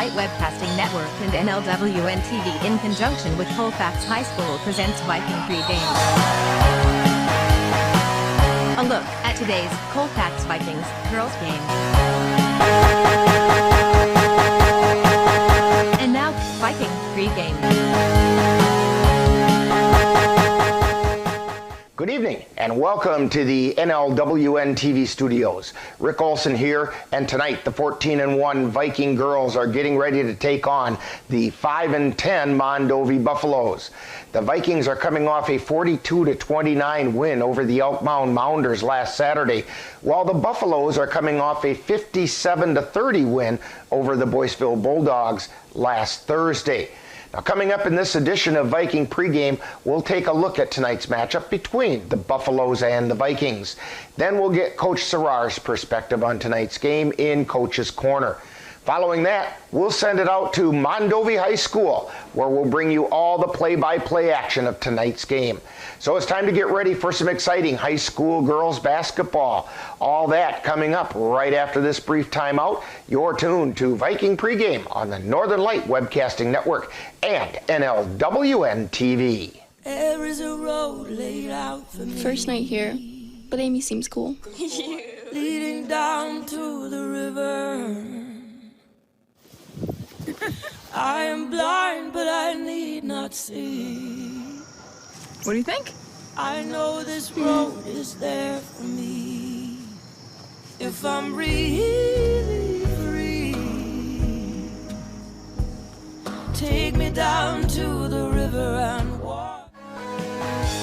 Light Webcasting Network and NLWN-TV in conjunction with Colfax High School presents Viking pregame. A look at today's Colfax Vikings girls game. And now, Viking pregame. Good evening and welcome to the NLWN-TV studios. Rick Olson here, and tonight the 14-1 Viking girls are getting ready to take on the 5-10 Mondovi Buffaloes. The Vikings are coming off a 42-29 win over the Elk Mound Mounders last Saturday, while the Buffaloes are coming off a 57-30 win over the Boyceville Bulldogs last Thursday. Now, coming up in this edition of Viking Pregame, we'll take a look at tonight's matchup between the Buffaloes and the Vikings. Then we'll get Coach Sarar's perspective on tonight's game in Coach's Corner. Following that, we'll send it out to Mondovi High School, where we'll bring you all the play-by-play action of tonight's game. So it's time to get ready for some exciting high school girls basketball. All that coming up right after this brief timeout. You're tuned to Viking Pregame on the Northern Light Webcasting Network and NLWN-TV. There is a road laid out for me. First night here, but Amy seems cool. Leading down to the river. I am blind, but I need not see. What do you think? I know this road is there for me. If I'm really free, take me down to the river and walk.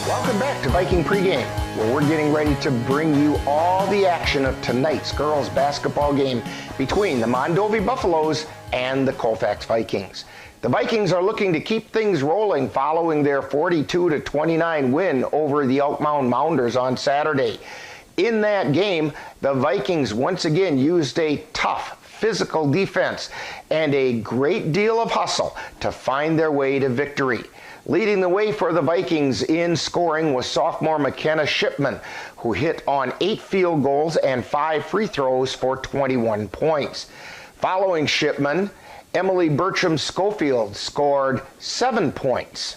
Welcome back to Viking Pregame, where we're getting ready to bring you all the action of tonight's girls basketball game between the Mondovi Buffaloes and the Colfax Vikings. The Vikings are looking to keep things rolling following their 42-29 win over the Elk Mound Mounders on Saturday. In that game, the Vikings once again used a tough physical defense and a great deal of hustle to find their way to victory. Leading the way for the Vikings in scoring was sophomore McKenna Shipman, who hit on 8 field goals and 5 free throws for 21 points. Following Shipman, Emily Bertram Schofield scored 7 points.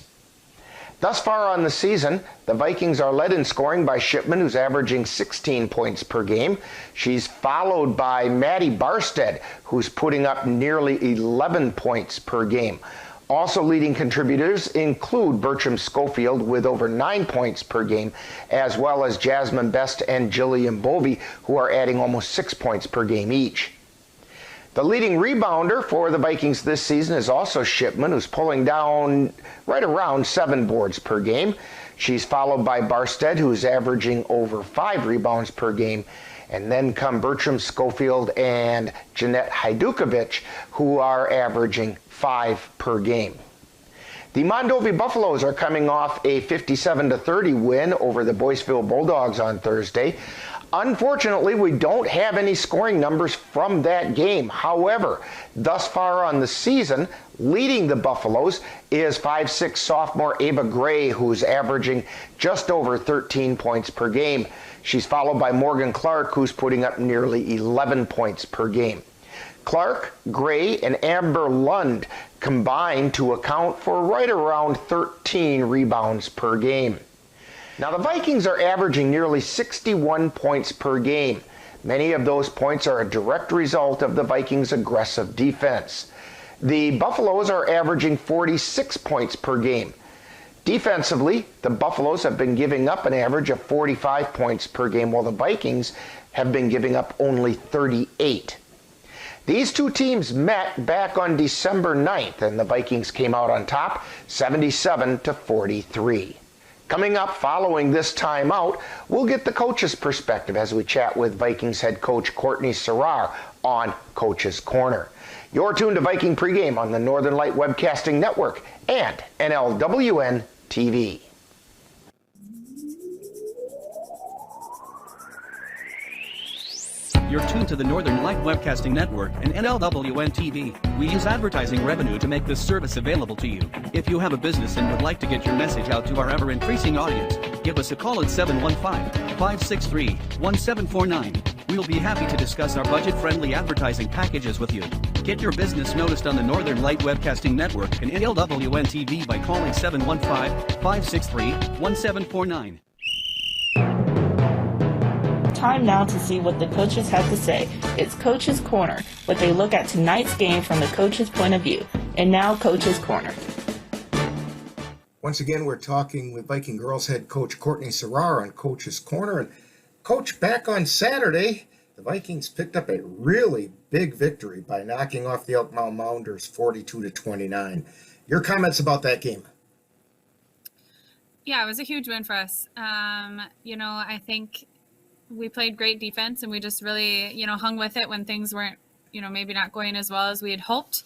Thus far on the season, the Vikings are led in scoring by Shipman, who's averaging 16 points per game. She's followed by Maddie Barstead, who's putting up nearly 11 points per game. Also leading contributors include Bertram Schofield with over 9 points per game, as well as Jasmine Best and Jillian Bovey, who are adding almost 6 points per game each. The leading rebounder for the Vikings this season is also Shipman, who's pulling down right around 7 boards per game. She's followed by Barstead, who's averaging over 5 rebounds per game. And then come Bertram Schofield and Jeanette Hajdukovic, who are averaging 5 per game. The Mondovi Buffaloes are coming off a 57-30 win over the Boyceville Bulldogs on Thursday. Unfortunately, we don't have any scoring numbers from that game. However, thus far on the season, leading the Buffaloes is 5'6" sophomore Ava Gray, who's averaging just over 13 points per game. She's followed by Morgan Clark, who's putting up nearly 11 points per game. Clark, Gray, and Amber Lund combine to account for right around 13 rebounds per game. Now, the Vikings are averaging nearly 61 points per game. Many of those points are a direct result of the Vikings' aggressive defense. The Buffaloes are averaging 46 points per game. Defensively, the Buffaloes have been giving up an average of 45 points per game, while the Vikings have been giving up only 38. These two teams met back on December 9th, and the Vikings came out on top, 77-43. Coming up following this timeout, we'll get the coach's perspective as we chat with Vikings head coach Courtney Sarar on Coach's Corner. You're tuned to Viking Pregame on the Northern Light Webcasting Network and NLWN-TV. You're tuned to the Northern Light Webcasting Network and NLWN-TV. We use advertising revenue to make this service available to you. If you have a business and would like to get your message out to our ever-increasing audience, give us a call at 715-563-1749. We'll be happy to discuss our budget-friendly advertising packages with you. Get your business noticed on the Northern Light Webcasting Network and NLWN-TV by calling 715-563-1749. Time now to see what the coaches have to say. It's Coach's Corner, what they look at tonight's game from the coach's point of view. And now, Coach's Corner. Once again, we're talking with Viking girls head coach Courtney Serrar on Coach's Corner. And Coach, back on Saturday, the Vikings picked up a really big victory by knocking off the Elkmount Mounders 42-29. Your comments about that game? Yeah, it was a huge win for us. I think we played great defense, and we just really, hung with it when things weren't, maybe not going as well as we had hoped.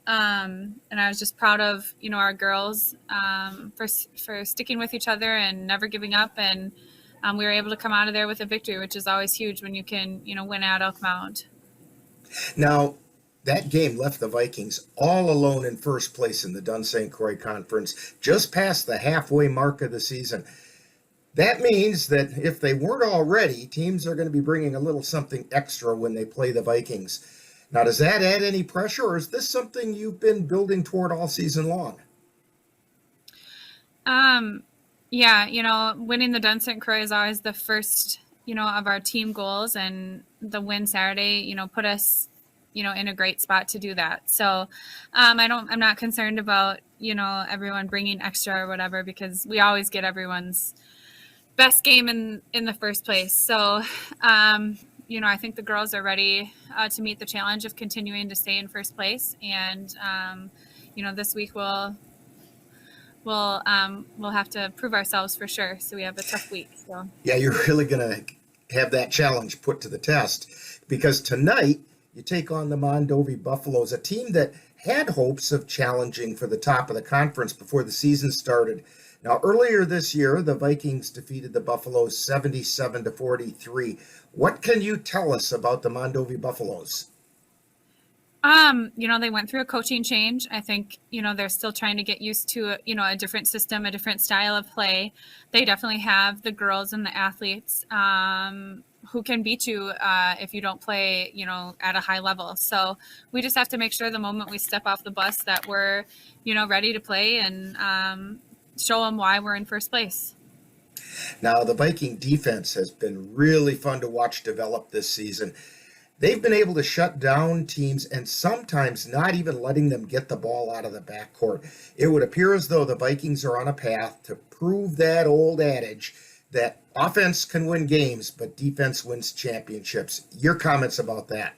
And I was just proud of, our girls for sticking with each other and never giving up. And we were able to come out of there with a victory, which is always huge when you can, win at Elkmount. Now, that game left the Vikings all alone in first place in the Dunn St. Croix Conference, just past the halfway mark of the season. That means that if they weren't already, teams are going to be bringing a little something extra when they play the Vikings. Now, does that add any pressure, or is this something you've been building toward all season long? Yeah, winning the Dunn St. Croix is always the first, of our team goals, and the win Saturday, put us, in a great spot to do that. So I'm not concerned about, everyone bringing extra or whatever, because we always get everyone's best game in the first place. So, I think the girls are ready to meet the challenge of continuing to stay in first place. And, this week we'll have to prove ourselves for sure. So we have a tough week. So yeah, you're really going to have that challenge put to the test, because tonight you take on the Mondovi Buffaloes, a team that had hopes of challenging for the top of the conference before the season started. Now, earlier this year, the Vikings defeated the Buffaloes 77-43. What can you tell us about the Mondovi Buffaloes? They went through a coaching change. I think, they're still trying to get used to, a different system, a different style of play. They definitely have the girls and the athletes who can beat you if you don't play, at a high level. So we just have to make sure the moment we step off the bus that we're, ready to play and show them why we're in first place. Now, the Viking defense has been really fun to watch develop this season. They've been able to shut down teams and sometimes not even letting them get the ball out of the backcourt. It would appear as though the Vikings are on a path to prove that old adage that offense can win games, but defense wins championships. Your comments about that?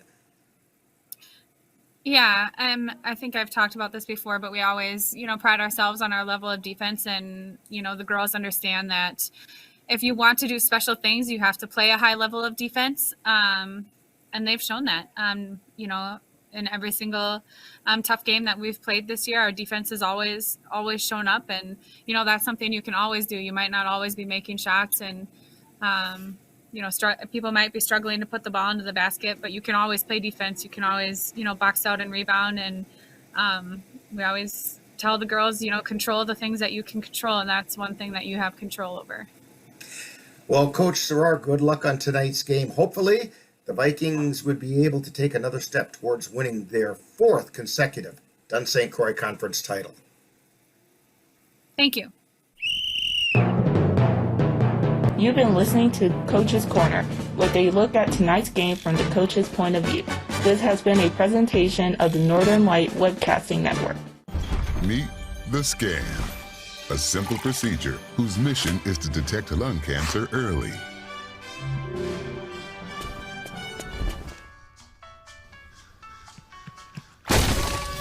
Yeah, I think I've talked about this before, but we always, pride ourselves on our level of defense. And, the girls understand that if you want to do special things, you have to play a high level of defense. And they've shown that, in every single tough game that we've played this year, our defense has always shown up. And, that's something you can always do. You might not always be making shots, and, people might be struggling to put the ball into the basket, but you can always play defense. You can always, box out and rebound. And we always tell the girls, control the things that you can control. And that's one thing that you have control over. Well, Coach Serrar, good luck on tonight's game. Hopefully the Vikings would be able to take another step towards winning their fourth consecutive Dunn St. Croix Conference title. Thank you. You've been listening to Coach's Corner, where they look at tonight's game from the coach's point of view. This has been a presentation of the Northern Light Webcasting Network. Meet the scan, a simple procedure whose mission is to detect lung cancer early.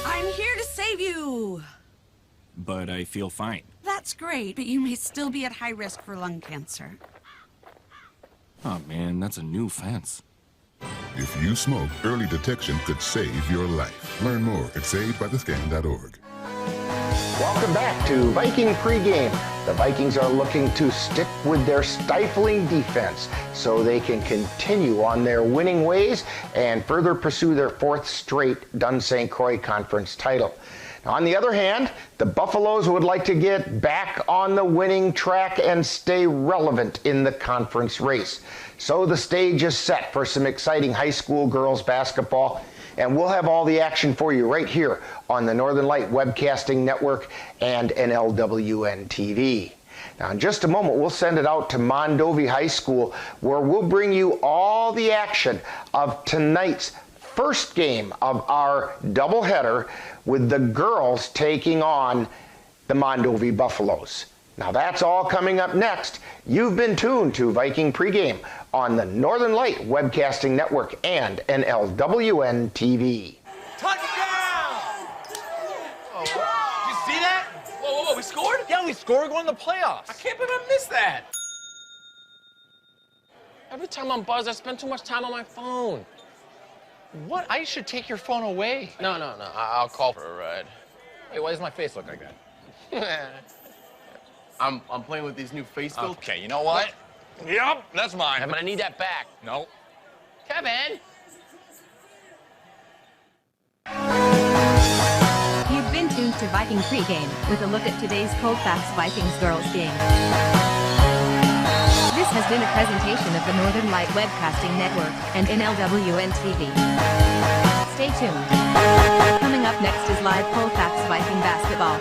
I'm here to save you! But I feel fine. That's great, but you may still be at high risk for lung cancer. Oh man, that's a new fence. If you smoke, early detection could save your life. Learn more at savedbythescan.org. Welcome back to Viking pregame. The Vikings are looking to stick with their stifling defense so they can continue on their winning ways and further pursue their fourth straight Dunn St. Croix Conference title. Now, on the other hand, the Buffaloes would like to get back on the winning track and stay relevant in the conference race. So the stage is set for some exciting high school girls basketball. And we'll have all the action for you right here on the Northern Light Webcasting Network and NLWN-TV. Now, in just a moment, we'll send it out to Mondovi High School, where we'll bring you all the action of tonight's first game of our doubleheader, with the girls taking on the Mondovi Buffaloes. Now, that's all coming up next. You've been tuned to Viking Pregame on the Northern Light Webcasting Network and NLWN-TV. Touchdown! Oh, did you see that? Whoa, we scored? Yeah, we scored. We're going to the playoffs. I can't believe I missed that. Every time I'm buzzed, I spend too much time on my phone. What? I should take your phone away. No. I'll call for a ride. Hey, why does my face look like that? I'm playing with these new face filters. Okay, you know what? Yep, that's mine. But I need that back. No. Kevin! You've been tuned to Viking Pregame with a look at today's Colfax Vikings girls game. This has been a presentation of the Northern Light Webcasting Network and NLWN-TV. Stay tuned. Coming up next is live Colfax Viking basketball.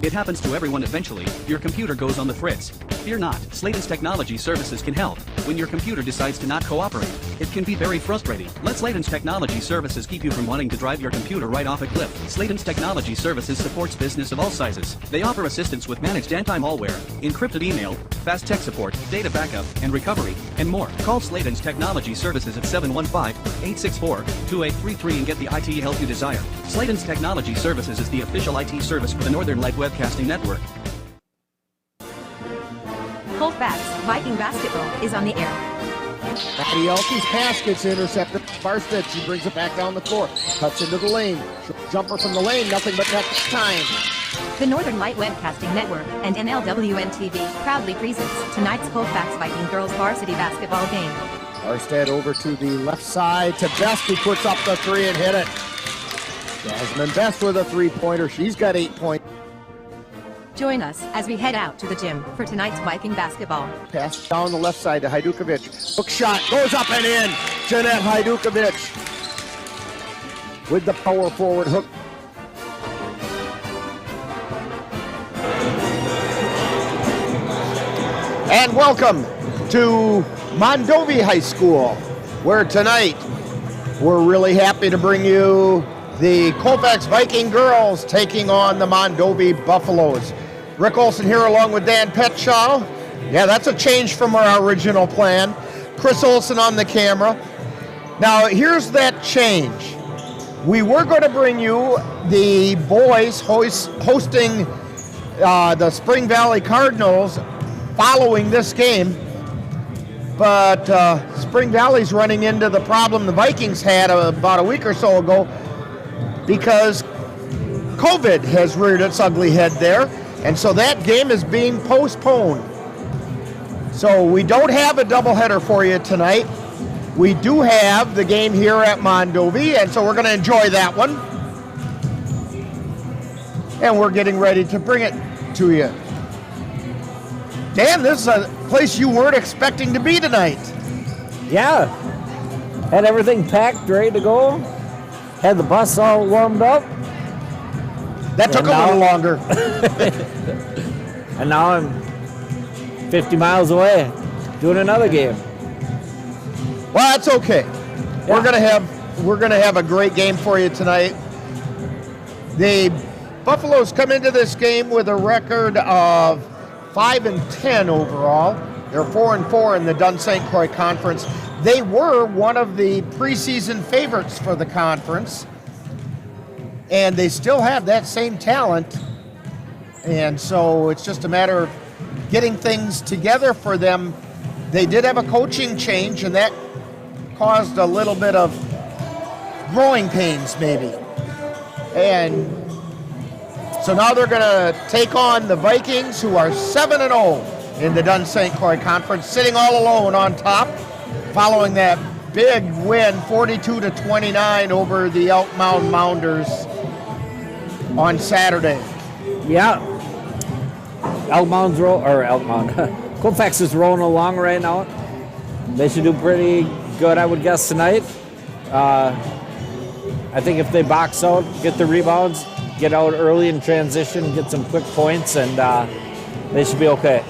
It happens to everyone eventually. Your computer goes on the fritz. Fear not, Slayton's Technology Services can help. When your computer decides to not cooperate, it can be very frustrating. Let Slayton's Technology Services keep you from wanting to drive your computer right off a cliff. Slayton's Technology Services supports business of all sizes. They offer assistance with managed anti-malware, encrypted email, fast tech support, data backup, and recovery, and more. Call Slayton's Technology Services at 715-864-2833 and get the IT help you desire. Slayton's Technology Services is the official IT service for the Northern Light Webcasting Network. Colfax Viking basketball is on the air. Maddie Elke's pass gets intercepted. Barstead, she brings it back down the court. Cuts into the lane. Jumper from the lane, nothing but net this time. The Northern Light Webcasting Network and NLWN-TV proudly presents tonight's Colfax Viking Girls Varsity Basketball game. Barstead over to the left side to Best, who puts up the three and hit it. Jasmine Best with a three-pointer. She's got 8 points. Join us as we head out to the gym for tonight's Viking basketball. Pass down the left side to Hajdukovic. Hook shot goes up and in. Jeanette Hajdukovic with the power forward hook. And welcome to Mondovi High School, where tonight we're really happy to bring you the Colfax Viking girls taking on the Mondovi Buffaloes. Rick Olson here along with Dan Petshaw. Yeah, that's a change from our original plan. Chris Olson on the camera. Now, here's that change. We were going to bring you the boys hosting the Spring Valley Cardinals following this game, but Spring Valley's running into the problem the Vikings had about a week or so ago, because COVID has reared its ugly head there, and so that game is being postponed. So we don't have a doubleheader for you tonight. We do have the game here at Mondovi, and so we're going to enjoy that one. And we're getting ready to bring it to you. Dan, this is a place you weren't expecting to be tonight. Yeah. Had everything packed, ready to go. Had the bus all warmed up. That took a little longer. And now I'm 50 miles away doing another game. Well, that's okay. Yeah. We're gonna have a great game for you tonight. The Buffaloes come into this game with a record of 5-10 overall. They're 4-4 in the Dunn St. Croix Conference. They were one of the preseason favorites for the conference, and they still have that same talent. And so it's just a matter of getting things together for them. They did have a coaching change, and that caused a little bit of growing pains maybe. And so now they're going to take on the Vikings, who are 7-0 in the Dunn St. Croix Conference, sitting all alone on top, following that big win, 42-29 over the Elk Mound Mounders on Saturday. Yeah. Colfax is rolling along right now. They should do pretty good, I would guess, tonight. I think if they box out, get the rebounds, get out early in transition, get some quick points, and they should be okay.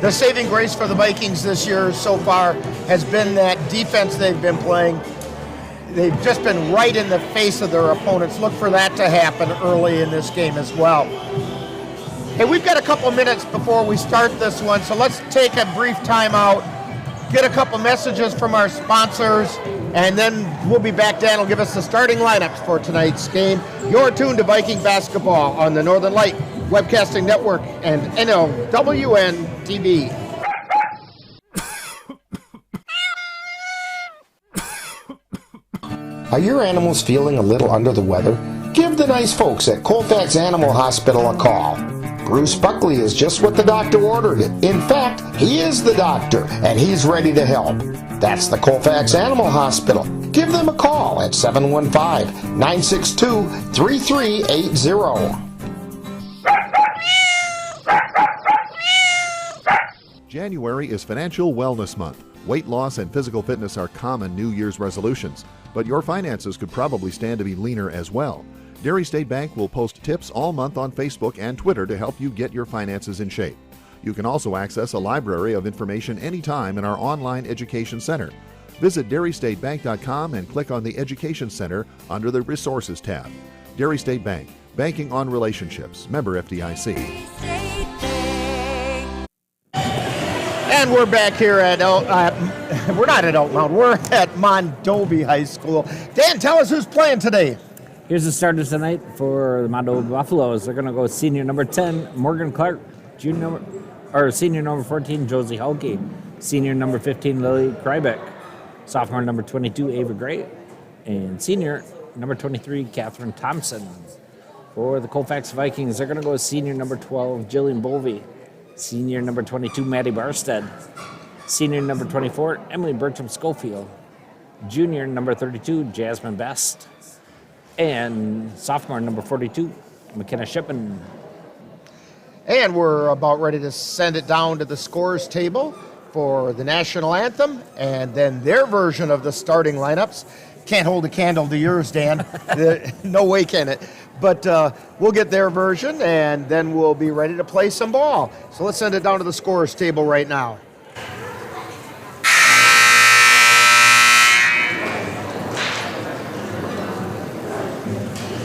The saving grace for the Vikings this year so far has been that defense they've been playing. They've just been right in the face of their opponents. Look for that to happen early in this game as well. Hey, we've got a couple minutes before we start this one, so let's take a brief timeout, get a couple messages from our sponsors, and then we'll be back. Dan will give us the starting lineups for tonight's game. You're tuned to Viking Basketball on the Northern Light Webcasting Network and NLWN-TV. Are your animals feeling a little under the weather? Give the nice folks at Colfax Animal Hospital a call. Bruce Buckley is just what the doctor ordered it. In fact, he is the doctor, and he's ready to help. That's the Colfax Animal Hospital. Give them a call at 715-962-3380. January is Financial Wellness Month. Weight loss and physical fitness are common New Year's resolutions, but your finances could probably stand to be leaner as well. Dairy State Bank will post tips all month on Facebook and Twitter to help you get your finances in shape. You can also access a library of information anytime in our online education center. Visit dairystatebank.com and click on the Education Center under the Resources tab. Dairy State Bank, banking on relationships. Member FDIC. And we're back here at, we're not at Elk Mountain, we're at Mondovi High School. Dan, tell us who's playing today. Here's the starters tonight for the Mondovi Buffaloes. They're going to go senior number 10, Morgan Clark, senior number 14, Josie Hulke, senior number 15, Lily Krybeck, sophomore number 22, Ava Gray, and senior number 23, Catherine Thompson. For the Colfax Vikings, they're going to go senior number 12, Jillian Bovey, senior number 22, Maddie Barstead, senior number 24, Emily Bertram Schofield, junior number 32, Jasmine Best, and sophomore number 42, McKenna Shipman. And we're about ready to send it down to the scores table for the national anthem and then their version of the starting lineups. Can't hold a candle to yours, Dan. No way can it. But we'll get their version and then we'll be ready to play some ball. So let's send it down to the scores table right now.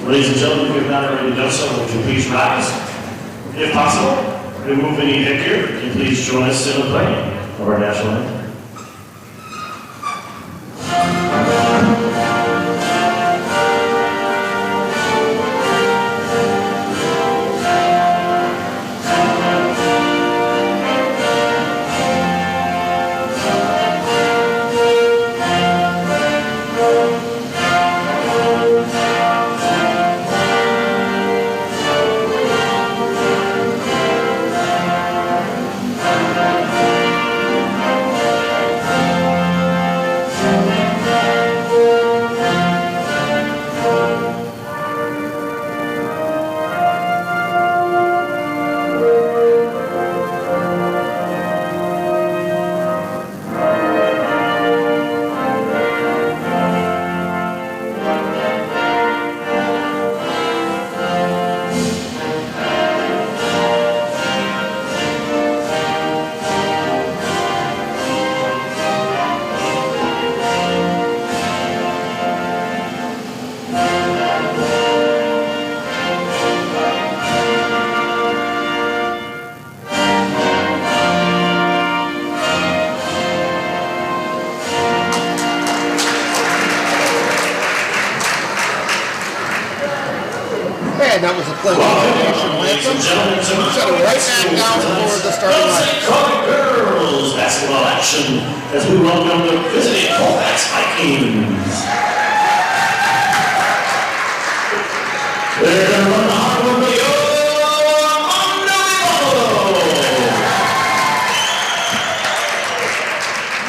Ladies and gentlemen, if you have not already done so, would you please rise? If possible, remove any headgear, and please join us in the playing of our national anthem. And that was a play of the national anthem. Set it right back down for the starting line. Girls basketball action as we welcome the visiting Colfax Vikings. They're going to run the hard one with the Mondovi Buffaloes.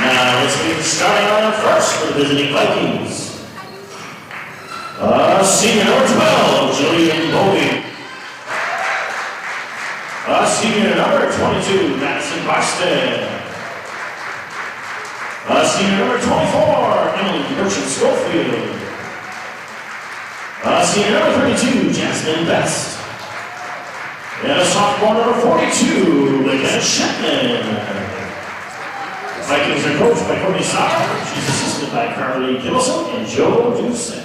Now let's get starting on first for the visiting Vikings. Senior number 12, Jillian Bovey. Senior number 22, Madison Barstead. Senior number 24, Emily Burchett-Schofield. Senior number 32, Jasmine Best. And sophomore number 42, Lincoln Shipman. Vikings are coached by Courtney Sauer. She's assisted by Carly Kittleson and Joe Doucet.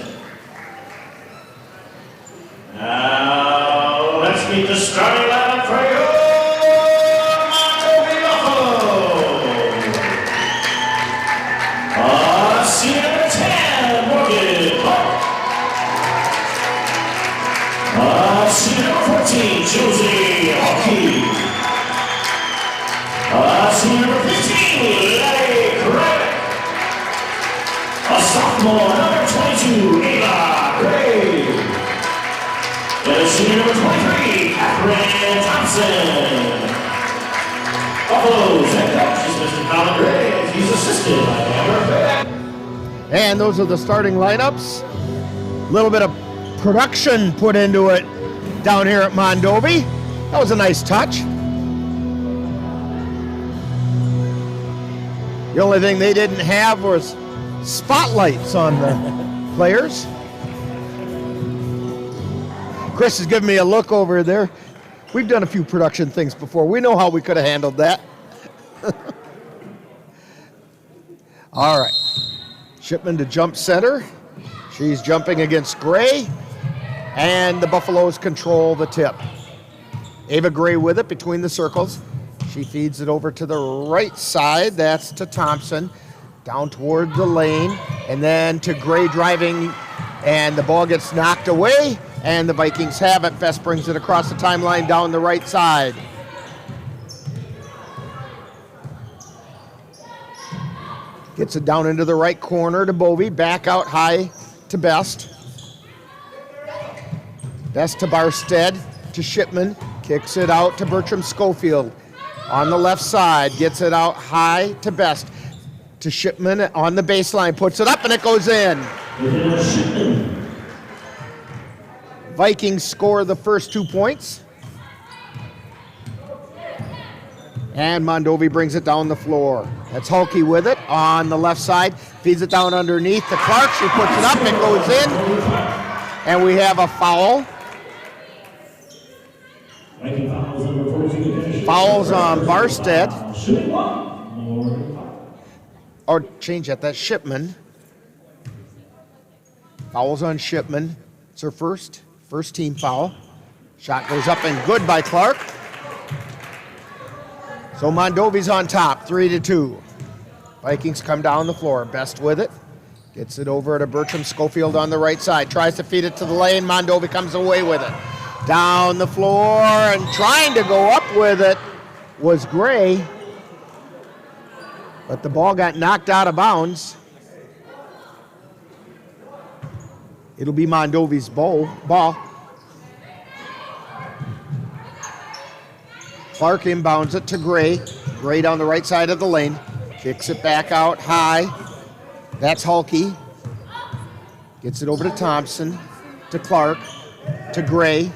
Now, let's meet the starting lineup for you, Mondovi Buffaloes. Senior number 10, Morgan Clark. Senior number 14, Josie Hockey. Senior number 15, Larry Craddock. Sophomore number 22, Ava Gray. And senior number 23, Catherine Thompson. Buffaloes head coach is Mr. Colin Gray. He's assisted by Amber Fair. And those are the starting lineups. A little bit of production put into it down here at Mondovi. That was a nice touch. The only thing they didn't have was spotlights on the players. Chris is giving me a look over there. We've done a few production things before. We know how we could have handled that. All right. Shipman to jump center. She's jumping against Gray. And the Buffaloes control the tip. Ava Gray with it between the circles. She feeds it over to the right side. That's to Thompson. Down toward the lane. And then to Gray driving. And the ball gets knocked away. And the Vikings have it. Best brings it across the timeline down the right side. Gets it down into the right corner to Bovey. Back out high to Best. Best to Barstead to Shipman. Kicks it out to Bertram Schofield. On the left side. Gets it out high to Best. To Shipman on the baseline. Puts it up and it goes in. Vikings score the first 2 points. And Mondovi brings it down the floor. That's Hulkey with it on the left side. Feeds it down underneath to Clark. She puts it up. It goes in. And we have a foul. Fouls on Barstead. Or change that. That's Shipman. Fouls on Shipman. It's her first team foul. Shot goes up and good by Clark. So Mondovi's on top, 3-2. Vikings come down the floor. Best with it. Gets it over to Bertram Schofield on the right side. Tries to feed it to the lane. Mondovi comes away with it. Down the floor and trying to go up with it was Gray. But the ball got knocked out of bounds. It'll be Mondovi's ball. Clark inbounds it to Gray. Gray down the right side of the lane. Kicks it back out high. That's Hulkey. Gets it over to Thompson. To Clark. To Gray.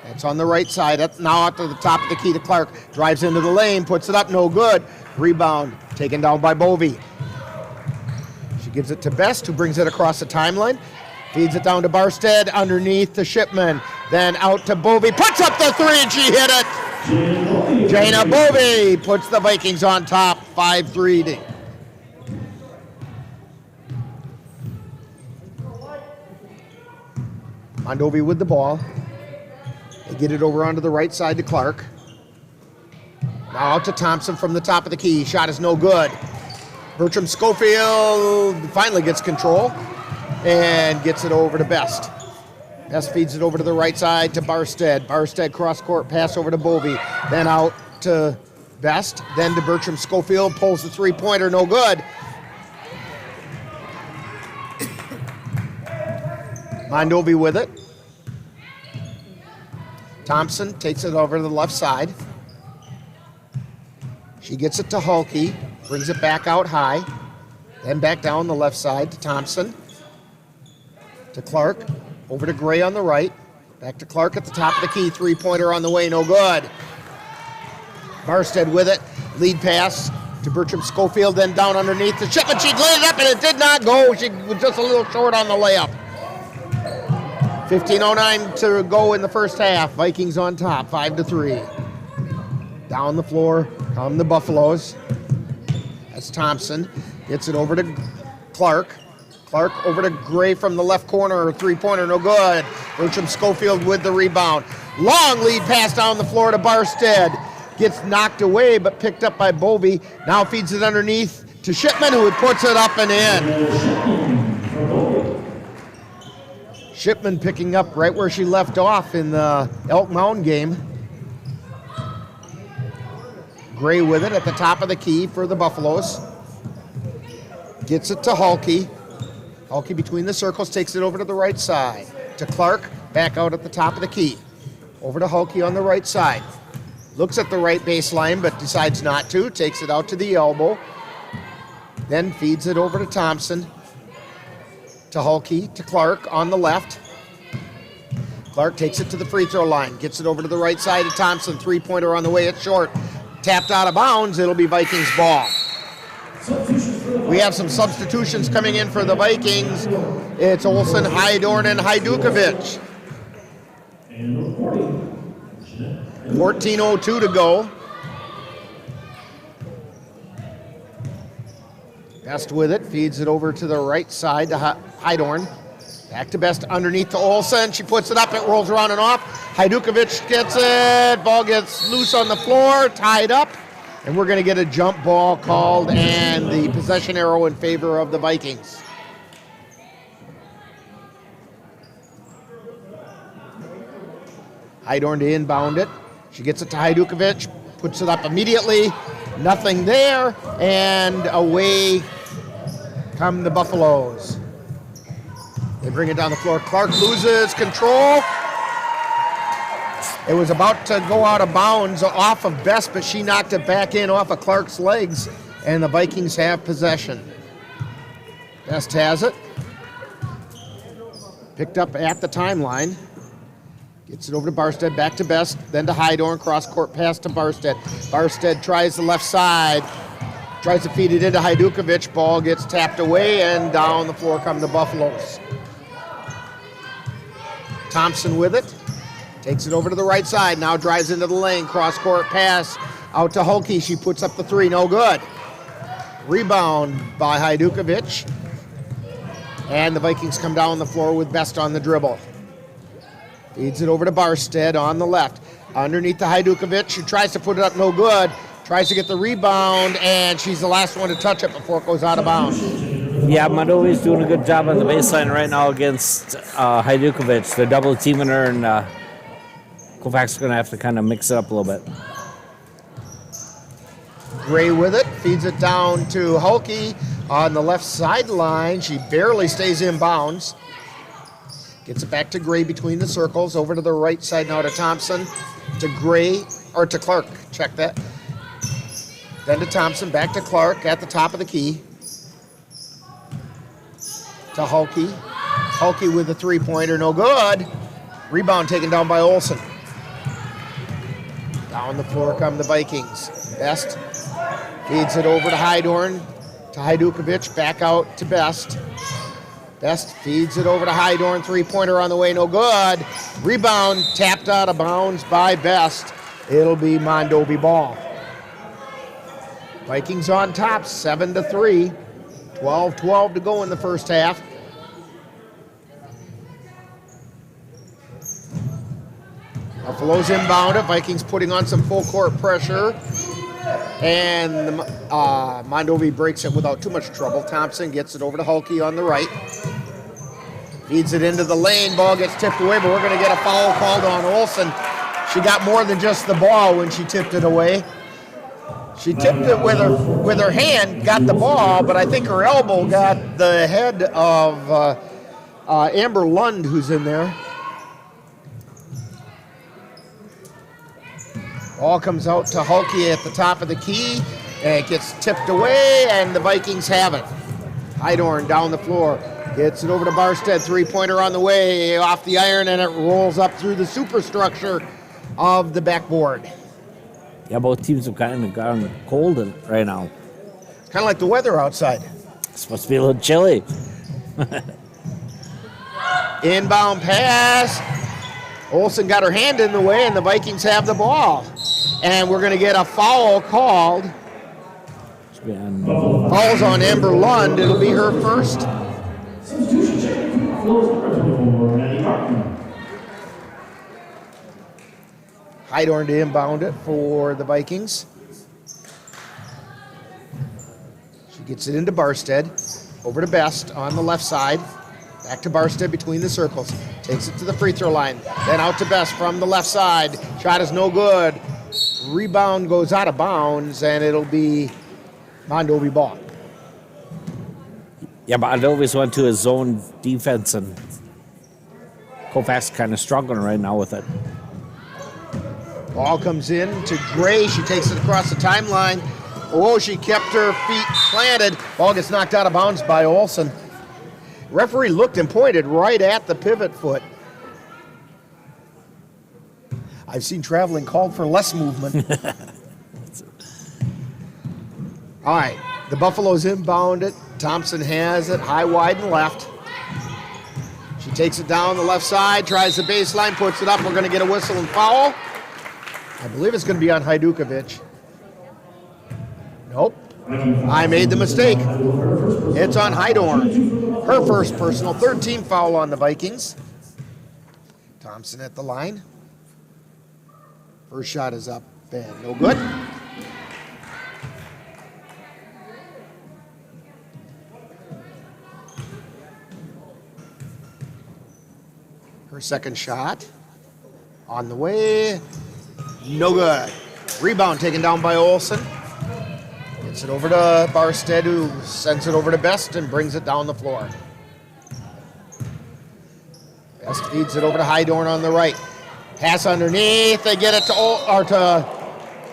That's on the right side. That's now out to the top of the key to Clark. Drives into the lane. Puts it up. No good. Rebound. Taken down by Bovey. She gives it to Best, who brings it across the timeline. Feeds it down to Barstead, underneath to Shipman. Then out to Bovey. Puts up the three, and she hit it. Jana Bovey puts the Vikings on top, 5-3. Mondovi with the ball. They get it over onto the right side to Clark. Now out to Thompson from the top of the key. Shot is no good. Bertram Schofield finally gets control and gets it over to Best. Best feeds it over to the right side to Barstead. Barstead cross-court pass over to Bovey. Then out to Best. Then to Bertram Schofield. Pulls the three-pointer, no good. Mondovi with it. Thompson takes it over to the left side. She gets it to Hulkey. Brings it back out high. Then back down the left side to Thompson. To Clark. Over to Gray on the right. Back to Clark at the top of the key. Three-pointer on the way, no good. Barstead with it. Lead pass to Bertram Schofield, then down underneath to Shipman. She laid it up and it did not go. She was just a little short on the layup. 15:09 to go in the first half. Vikings on top, 5-3. Down the floor come the Buffaloes. That's Thompson. Gets it over to Clark. Clark over to Gray from the left corner. Three-pointer, no good. Bertram Schofield with the rebound. Long lead pass down the floor to Barstead. Gets knocked away, but picked up by Bovey. Now feeds it underneath to Shipman, who puts it up and in. Shipman picking up right where she left off in the Elk Mound game. Gray with it at the top of the key for the Buffaloes. Gets it to Halke. Halke between the circles, takes it over to the right side. To Clark, back out at the top of the key. Over to Halke on the right side. Looks at the right baseline, but decides not to. Takes it out to the elbow. Then feeds it over to Thompson. To Halke, to Clark on the left. Clark takes it to the free throw line. Gets it over to the right side to Thompson. Three-pointer on the way, it's short. Tapped out of bounds, it'll be Vikings ball. We have some substitutions coming in for the Vikings. It's Olsen, Hydorn, and Hajdukovic. 14:02 to go. Best with it, feeds it over to the right side to Hydorn. Back to Best underneath to Olsen. She puts it up, it rolls around and off. Hajdukovic gets it. Ball gets loose on the floor, tied up. And we're going to get a jump ball called and the possession arrow in favor of the Vikings. Hydorn to inbound it. She gets it to Hajdukovic, puts it up immediately. Nothing there, and away come the Buffaloes. They bring it down the floor. Clark loses control. It was about to go out of bounds off of Best, but she knocked it back in off of Clark's legs, and the Vikings have possession. Best has it. Picked up at the timeline. Gets it over to Barstead, back to Best, then to Hydorn, cross-court pass to Barstead. Barstead tries the left side, tries to feed it into Hajdukovic. Ball gets tapped away, and down the floor come the Buffaloes. Thompson with it, takes it over to the right side, now drives into the lane, cross-court pass out to Halke. She puts up the three, no good. Rebound by Hajdukovic, and the Vikings come down the floor with Best on the dribble. Feeds it over to Barstead on the left. Underneath to Hajdukovic, who tries to put it up, no good. Tries to get the rebound, and she's the last one to touch it before it goes out of bounds. Yeah, Mondovi's doing a good job on the baseline right now against Hajdukovic. They're double teaming her, and Colfax is going to have to kind of mix it up a little bit. Gray with it, feeds it down to Halke on the left sideline. She barely stays in bounds. Gets it back to Gray between the circles, over to the right side now to Thompson, to Gray, or to Clark, check that. Then to Thompson, back to Clark at the top of the key. To Halke. Halke with the three-pointer, no good. Rebound taken down by Olsen. Down the floor come the Vikings. Best feeds it over to Hydorn, to Hajdukovic, back out to Best. Best feeds it over to Hydorn, three-pointer on the way, no good. Rebound tapped out of bounds by Best. It'll be Mondovi ball. Vikings on top, 7-3. 12-12 to go in the first half. Buffaloes inbound it. Vikings putting on some full court pressure. And Mondovi breaks it without too much trouble. Thompson gets it over to Halke on the right. Feeds it into the lane. Ball gets tipped away, but we're going to get a foul called on Olsen. She got more than just the ball when she tipped it away. She tipped it with her hand, got the ball, but I think her elbow got the head of Amber Lund, who's in there. Ball comes out to Halke at the top of the key, and it gets tipped away, and the Vikings have it. Hydorn down the floor, gets it over to Barstead, three-pointer on the way, off the iron, and it rolls up through the superstructure of the backboard. Yeah, both teams have kind of gone cold right now. Kind of like the weather outside. It's supposed to be a little chilly. Inbound pass. Olsen got her hand in the way, and the Vikings have the ball. And we're going to get a foul called. Falls on Amber Lund. It'll be her first. Heidorn to inbound it for the Vikings. She gets it into Barstead. Over to Best on the left side. Back to Barstead between the circles. Takes it to the free throw line. Then out to Best from the left side. Shot is no good. Rebound goes out of bounds, and it'll be Mondovi ball. Yeah, but Mondovi's went to a zone defense, and Colfax kind of struggling right now with it. Ball comes in to Gray. She takes it across the timeline. Oh, she kept her feet planted. Ball gets knocked out of bounds by Olsen. Referee looked and pointed right at the pivot foot. I've seen traveling called for less movement. All right, the Buffaloes inbound it. Thompson has it, high, wide, and left. She takes it down the left side, tries the baseline, puts it up. We're going to get a whistle and foul. I believe it's going to be on Hajdukovic. Nope. I made the mistake. It's on Heidorn. Her first personal, 13 foul on the Vikings. Thompson at the line. First shot is up and no good. Her second shot on the way. No good. Rebound taken down by Olsen. Gets it over to Barstead, who sends it over to Best and brings it down the floor. Best feeds it over to Heidorn on the right. Pass underneath. They get it to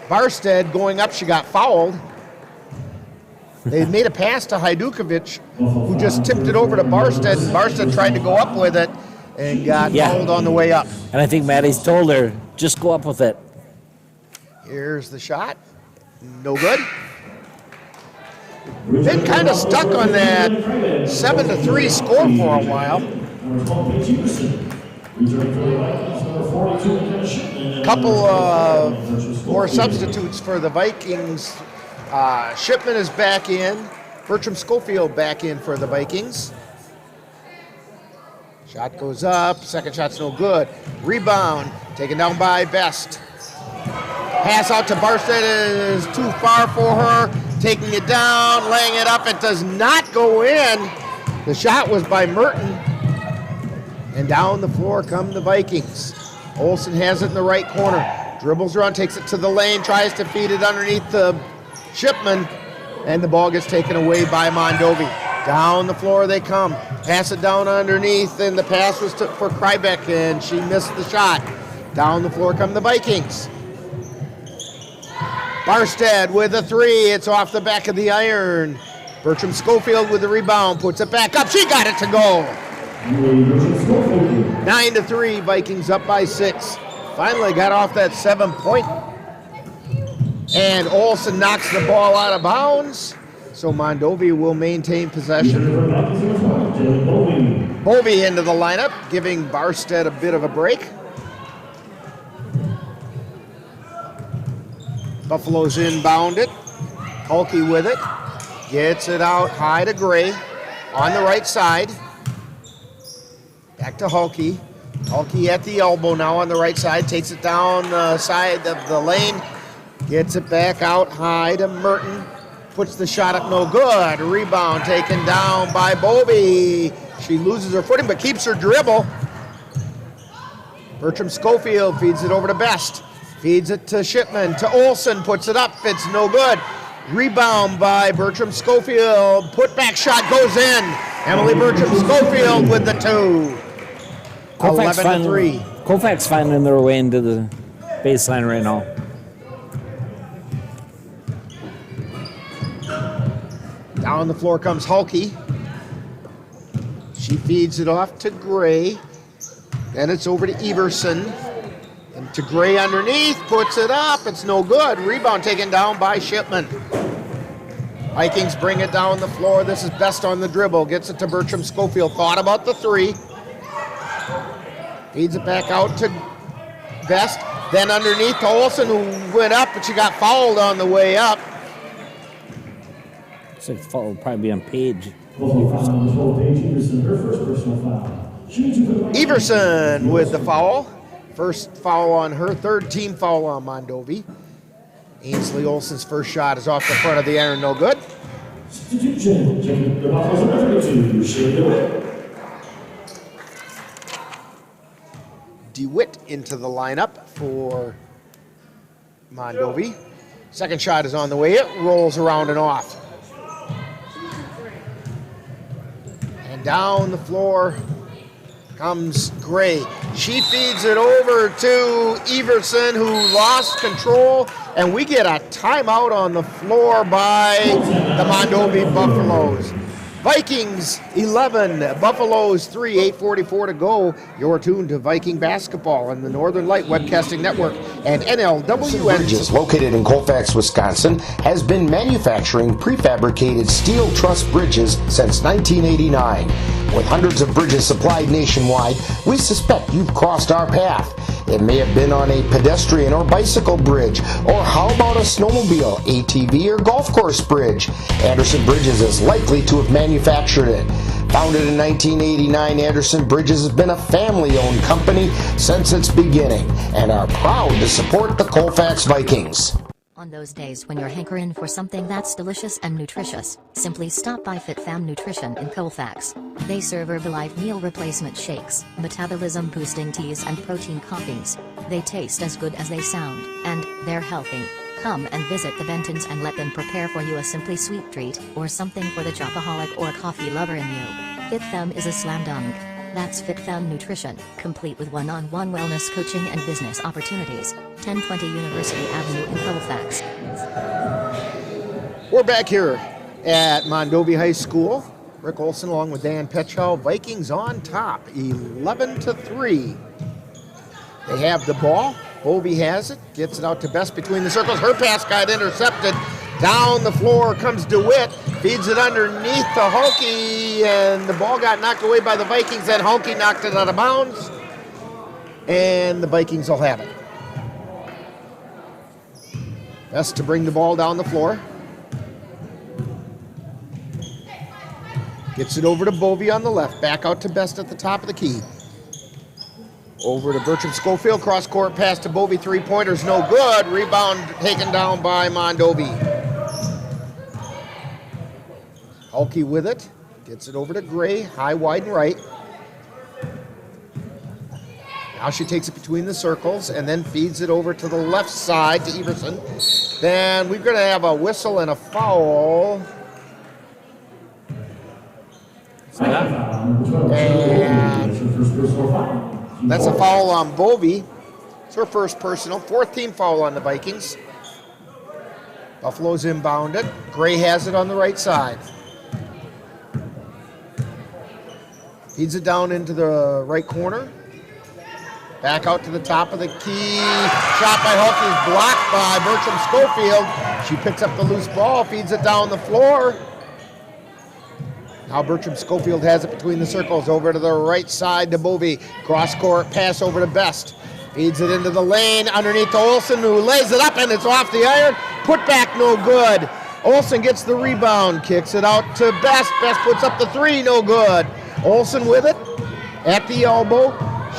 Barstead. Going up, she got fouled. They made a pass to Hajdukovic, who just tipped it over to Barstead, and Barstead tried to go up with it and got fouled on the way up. And I think Maddie's told her, just go up with it. Here's the shot. No good. Been kind of stuck on that 7-3 score for a while. Couple of more substitutes for the Vikings. Shipman is back in. Bertram Schofield back in for the Vikings. Shot goes up. Second shot's no good. Rebound taken down by Best. Pass out to Barstead is too far for her. Taking it down, laying it up. It does not go in. The shot was by Merton. And down the floor come the Vikings. Olsen has it in the right corner. Dribbles around, takes it to the lane, tries to feed it underneath the Shipman. And the ball gets taken away by Mondovi. Down the floor they come. Pass it down underneath, and the pass was for Krybeck, and she missed the shot. Down the floor come the Vikings. Barstead with a three. It's off the back of the iron. Bertram Schofield with the rebound. Puts it back up. She got it to go. 9-3. Vikings up by 6. Finally got off that 7-point. And Olsen knocks the ball out of bounds. So Mondovi will maintain possession. Bovey into the lineup, giving Barstead a bit of a break. Buffaloes inbound it. Hulke with it. Gets it out high to Gray on the right side. Back to Hulke. Hulke at the elbow now on the right side. Takes it down the side of the lane. Gets it back out high to Merton. Puts the shot up, no good. Rebound taken down by Bovey. She loses her footing but keeps her dribble. Bertram Schofield feeds it over to Best. Feeds it to Shipman, to Olsen, puts it up, it's no good. Rebound by Bertram Schofield. Putback shot goes in. Emily Bertram Schofield with the 2. 11-3. Colfax finding their way into the baseline right now. Down the floor comes Hulke. She feeds it off to Gray. Then it's over to Everson. And to Gray underneath, puts it up. It's no good. Rebound taken down by Shipman. Vikings bring it down the floor. This is Best on the dribble. Gets it to Bertram Schofield. Thought about the three. Feeds it back out to Best. Then underneath to Olsen, who went up, but she got fouled on the way up. Looks like the foul will probably be on Paige. Everson with the foul. First foul on her, third team foul on Mondovi. Ainsley Olsen's first shot is off the front of the iron, no good. DeWitt into the lineup for Mondovi. Second shot is on the way. It rolls around and off. And down the floor comes Gray. She feeds it over to Everson, who lost control, and we get a timeout on the floor by the Mondovi Buffaloes. Vikings 11, Buffaloes 3, 8:44 to go. You're tuned to Viking basketball on the Northern Light Webcasting Network and NLWN. Bridges, located in Colfax, Wisconsin, has been manufacturing prefabricated steel truss bridges since 1989. With hundreds of bridges supplied nationwide, we suspect you've crossed our path. It may have been on a pedestrian or bicycle bridge, or how about a snowmobile, ATV, or golf course bridge? Anderson Bridges is likely to have manufactured it. Founded in 1989, Anderson Bridges has been a family-owned company since its beginning and are proud to support the Colfax Vikings. On those days when you're hankering for something that's delicious and nutritious, simply stop by FitFam Nutrition in Colfax. They serve Herbalife meal replacement shakes, metabolism-boosting teas and protein coffees. They taste as good as they sound, and they're healthy. Come and visit the Bentons and let them prepare for you a simply sweet treat, or something for the chocoholic or coffee lover in you. FitFam is a slam dunk. That's FitFam Nutrition, complete with one-on-one wellness coaching and business opportunities. 1020 University Avenue in Colfax. We're back here at Mondovi High School. Rick Olsen along with Dan Petchow. Vikings on top, 11-3. They have the ball. Bovey has it, gets it out to Best between the circles. Her pass got intercepted. Down the floor comes DeWitt, feeds it underneath to Hulke, and the ball got knocked away by the Vikings, and Hulke knocked it out of bounds, and the Vikings will have it. Best to bring the ball down the floor. Gets it over to Bovey on the left, back out to Best at the top of the key. Over to Bertram Schofield, cross-court pass to Bovey, three-pointers, no good. Rebound taken down by Mondovi. Hulke with it, gets it over to Gray, high, wide, and right. Now she takes it between the circles and then feeds it over to the left side to Everson. Then we're going to have a whistle and a foul. And that's a foul on Bovey. It's her first personal. Fourth team foul on the Vikings. Buffalo's inbounded. Gray has it on the right side. Feeds it down into the right corner. Back out to the top of the key. Shot by Hulke is blocked by Bertram Schofield. She picks up the loose ball, feeds it down the floor. Now Bertram Schofield has it between the circles, over to the right side to Bovey. Cross-court pass over to Best. Feeds it into the lane, underneath to Olsen, who lays it up, and it's off the iron. Put back, no good. Olsen gets the rebound, kicks it out to Best. Best puts up the three, no good. Olsen with it, at the elbow.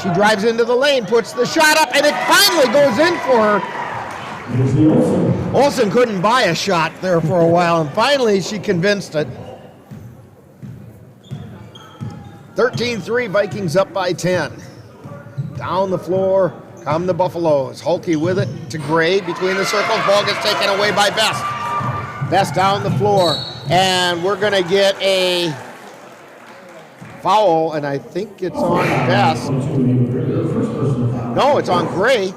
She drives into the lane, puts the shot up, and it finally goes in for her. Olsen couldn't buy a shot there for a while, and finally she convinced it. 13-3, Vikings up by 10. Down the floor come the Buffaloes. Hulke with it to Gray between the circles. Ball gets taken away by Best. Best down the floor, and we're going to get a foul, and I think it's on Best. No, it's on Gray.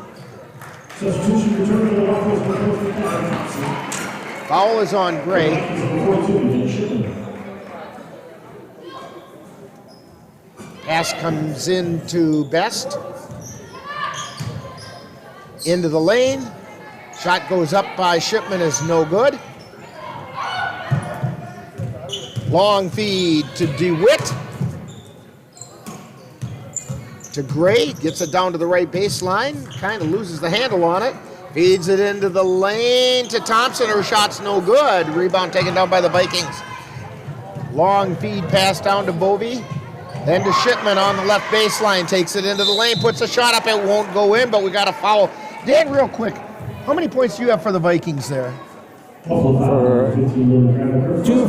Foul is on Gray. Pass comes into Best. Into the lane. Shot goes up by Shipman, is no good. Long feed to DeWitt. To Gray, gets it down to the right baseline, kind of loses the handle on it. Feeds it into the lane to Thompson. Her shot's no good. Rebound taken down by the Vikings. Long feed pass down to Bovey. Then to Shipman on the left baseline. Takes it into the lane, puts a shot up. It won't go in, but we got a foul. Dan, real quick, how many points do you have for the Vikings there? 2,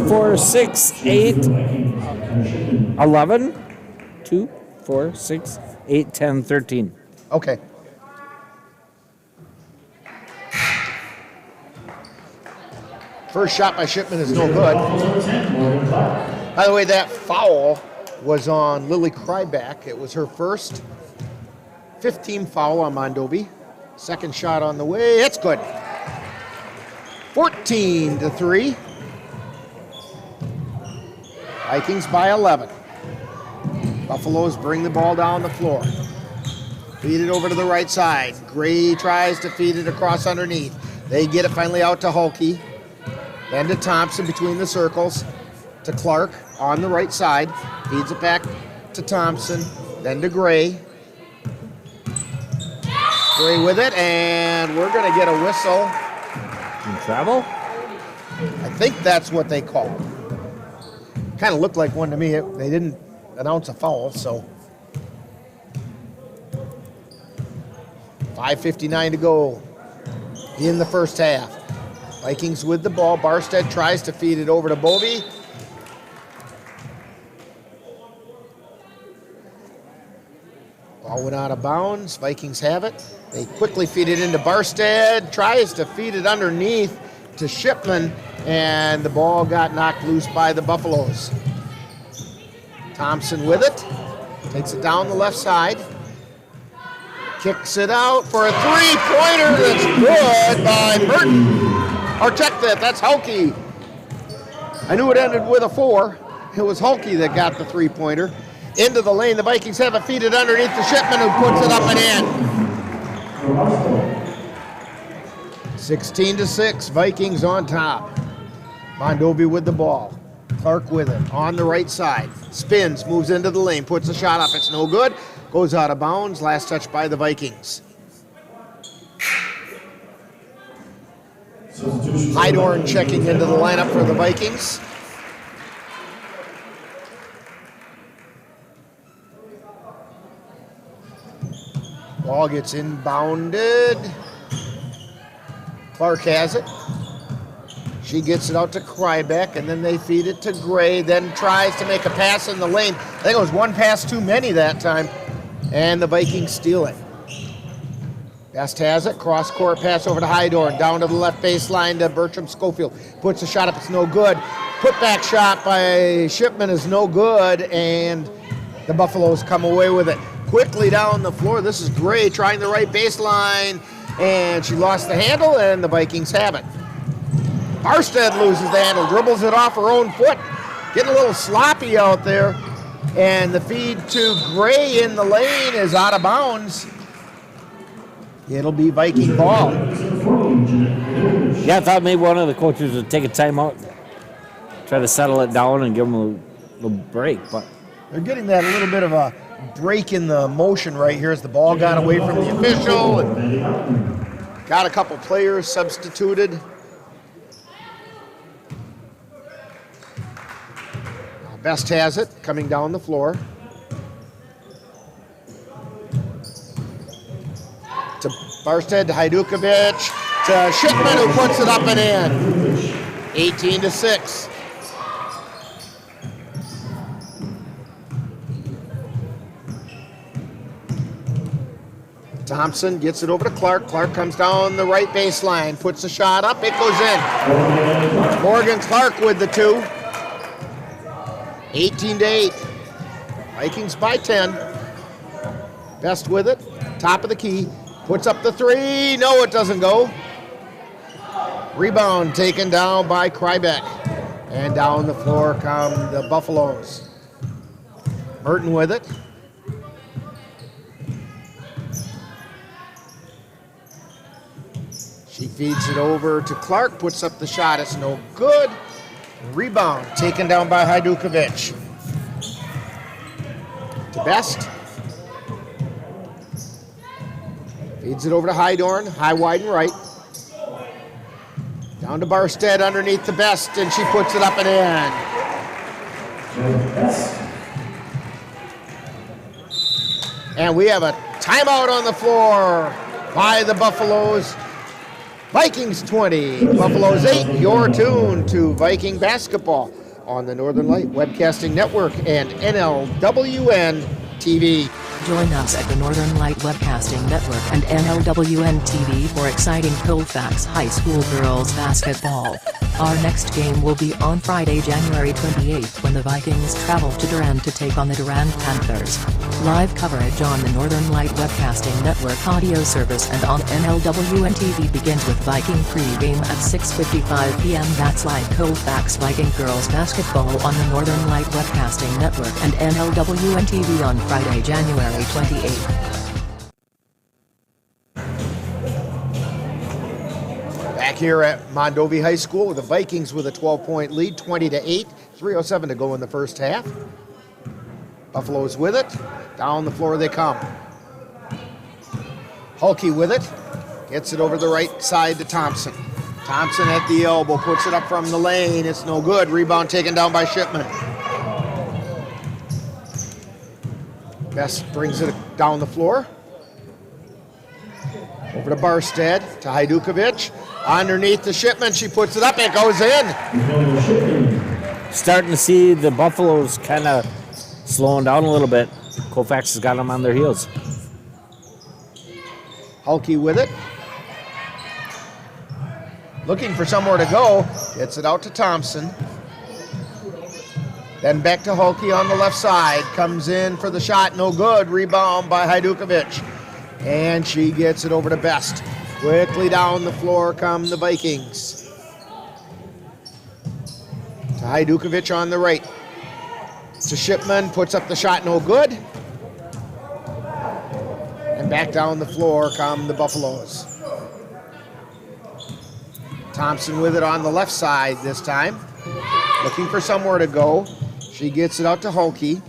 4, 6, 8, 11. 2, 4, 6, 8, 10, 13. Okay. First shot by Shipman is no good. By the way, that foul was on Lily Kryback. It was her first 15 foul on Mondovi. Second shot on the way. It's good. 14-3. Vikings by 11. Buffaloes bring the ball down the floor. Feed it over to the right side. Gray tries to feed it across underneath. They get it finally out to Hulke. Then to Thompson between the circles. To Clark on the right side. Feeds it back to Thompson. Then to Gray. Gray with it, and we're going to get a whistle. In travel? I think that's what they call it. Kind of looked like one to me. They didn't announce a foul, so. 5:59 to go in the first half. Vikings with the ball. Barstead tries to feed it over to Bovey. Ball went out of bounds. Vikings have it. They quickly feed it into Barstead. Tries to feed it underneath to Shipman, and the ball got knocked loose by the Buffaloes. Thompson with it. Takes it down the left side. Kicks it out for a three-pointer that's good by Merton. Or check that, that's Hulke. I knew it ended with a 4. It was Hulke that got the three-pointer. Into the lane, the Vikings have it feeded underneath to Shipman, who puts it up and in. 16-6, Vikings on top. Mondovi with the ball. Clark with it, on the right side. Spins, moves into the lane, puts a shot up, it's no good. Goes out of bounds, last touch by the Vikings. Hydorn checking into the lineup for the Vikings. Ball gets inbounded. Clark has it. She gets it out to Krybeck, and then they feed it to Gray, then tries to make a pass in the lane. I think it was one pass too many that time, and the Vikings steal it. Best has it, cross-court pass over to Hydorn, down to the left baseline to Bertram Schofield. Puts a shot up, it's no good. Put-back shot by Shipman is no good, and the Buffaloes come away with it. Quickly down the floor, this is Gray trying the right baseline, and she lost the handle, and the Vikings have it. Barstead loses the handle, dribbles it off her own foot, getting a little sloppy out there, and the feed to Gray in the lane is out of bounds. It'll be Viking ball. Yeah, I thought maybe one of the coaches would take a timeout, try to settle it down and give them a little break, but they're getting that a little bit of a break in the motion right here as the ball got away from the official and got a couple players substituted. Best has it, coming down the floor. To Barstead, to Hajdukovic, to Shipman, who puts it up and in. 18-6. Thompson gets it over to Clark. Clark comes down the right baseline, puts the shot up, it goes in. Morgan Clark with the 2. 18-8. Vikings by 10. Best with it. Top of the key. Puts up the 3. No, it doesn't go. Rebound taken down by Krybeck. And down the floor come the Buffaloes. Merton with it. She feeds it over to Clark. Puts up the shot. It's no good. Rebound taken down by Hajdukovic. To Best. Feeds it over to Hydorn. High, wide, and right. Down to Barstead underneath the Best, and she puts it up and in. And we have a timeout on the floor by the Buffaloes. Vikings 20, Buffaloes 8. You're tuned to Viking basketball on the Northern Light Webcasting Network and NLWN-TV. Join us at the Northern Light Webcasting Network and NLWN-TV for exciting Colfax High School girls basketball. Our next game will be on Friday, January 28th when the Vikings travel to Durand to take on the Durand Panthers. Live coverage on the Northern Light Webcasting Network audio service and on NLWN-TV begins with Viking pregame at 6:55 p.m. That's live Colfax Viking Girls Basketball on the Northern Light Webcasting Network and NLWN-TV on Friday, January 28th. Back here at Mondovi High School with the Vikings with a 12-point lead, 20-8, 3:07 to go in the first half. Buffaloes with it. Down the floor they come. Hulke with it. Gets it over the right side to Thompson. Thompson at the elbow, puts it up from the lane. It's no good. Rebound taken down by Shipman. Best brings it down the floor. Over to Barstead, to Hajdukovic. Underneath the Shipman, she puts it up, it goes in. Starting to see the Buffaloes kind of slowing down a little bit. Colfax has got them on their heels. Hulke with it. Looking for somewhere to go. Gets it out to Thompson. Then back to Hulke on the left side. Comes in for the shot, no good. Rebound by Hajdukovic. And she gets it over to Best. Quickly down the floor come the Vikings. To Hajdukovic on the right. To Shipman, puts up the shot, no good. And back down the floor come the Buffaloes. Thompson with it on the left side this time. Looking for somewhere to go. She gets it out to Hulke.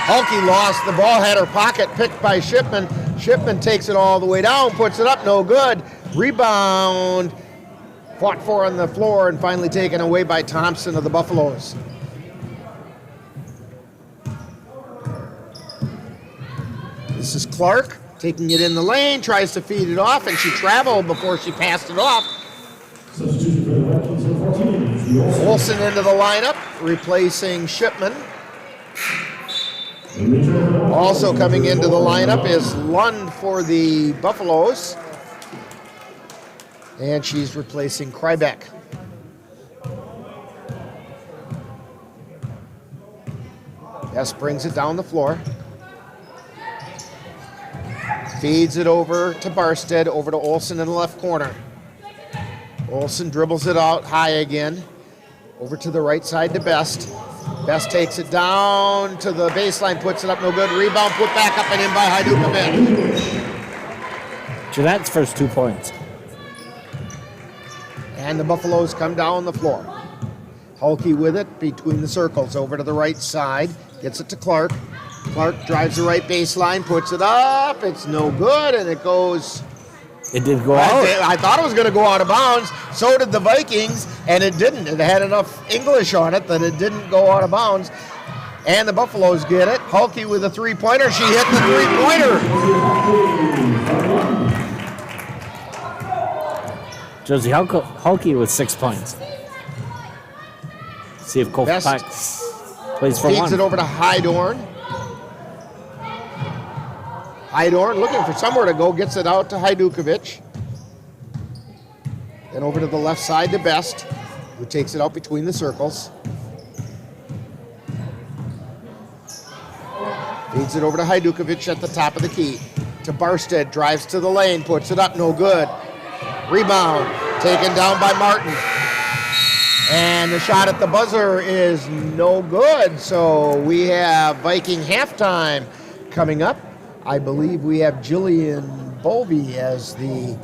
Hulke lost the ball, had her pocket picked by Shipman. Shipman takes it all the way down, puts it up, no good. Rebound, fought for on the floor and finally taken away by Thompson of the Buffaloes. This is Clark taking it in the lane, tries to feed it off, and she traveled before she passed it off. Olsen into the lineup, replacing Shipman. Also coming into the lineup is Lund for the Buffaloes. And she's replacing Krybeck. Best brings it down the floor. Feeds it over to Barstead, over to Olsen in the left corner. Olsen dribbles it out high again. Over to the right side to Best. Best takes it down to the baseline, puts it up, no good. Rebound put back up and in by Hajdukovic. Jeanette's first 2 points. And the Buffaloes come down the floor. Hulke with it between the circles, over to the right side. Gets it to Clark. Clark drives the right baseline, puts it up. It's no good, and it goes... It did go out. I thought it was going to go out of bounds. So did the Vikings, and it didn't. It had enough English on it that it didn't go out of bounds. And the Buffaloes get it. Hulke with a three-pointer. She hit the three-pointer. Josie Hulke with 6 points. See if Colfax plays for one. Feeds it over to Hydorn. Hydorn looking for somewhere to go, gets it out to Hajdukovic. Then over to the left side to Best, who takes it out between the circles. Feeds it over to Hajdukovic at the top of the key. To Barstead, drives to the lane, puts it up, no good. Rebound, taken down by Martin. And the shot at the buzzer is no good, so we have Viking halftime coming up. I believe we have Jillian Bovey as the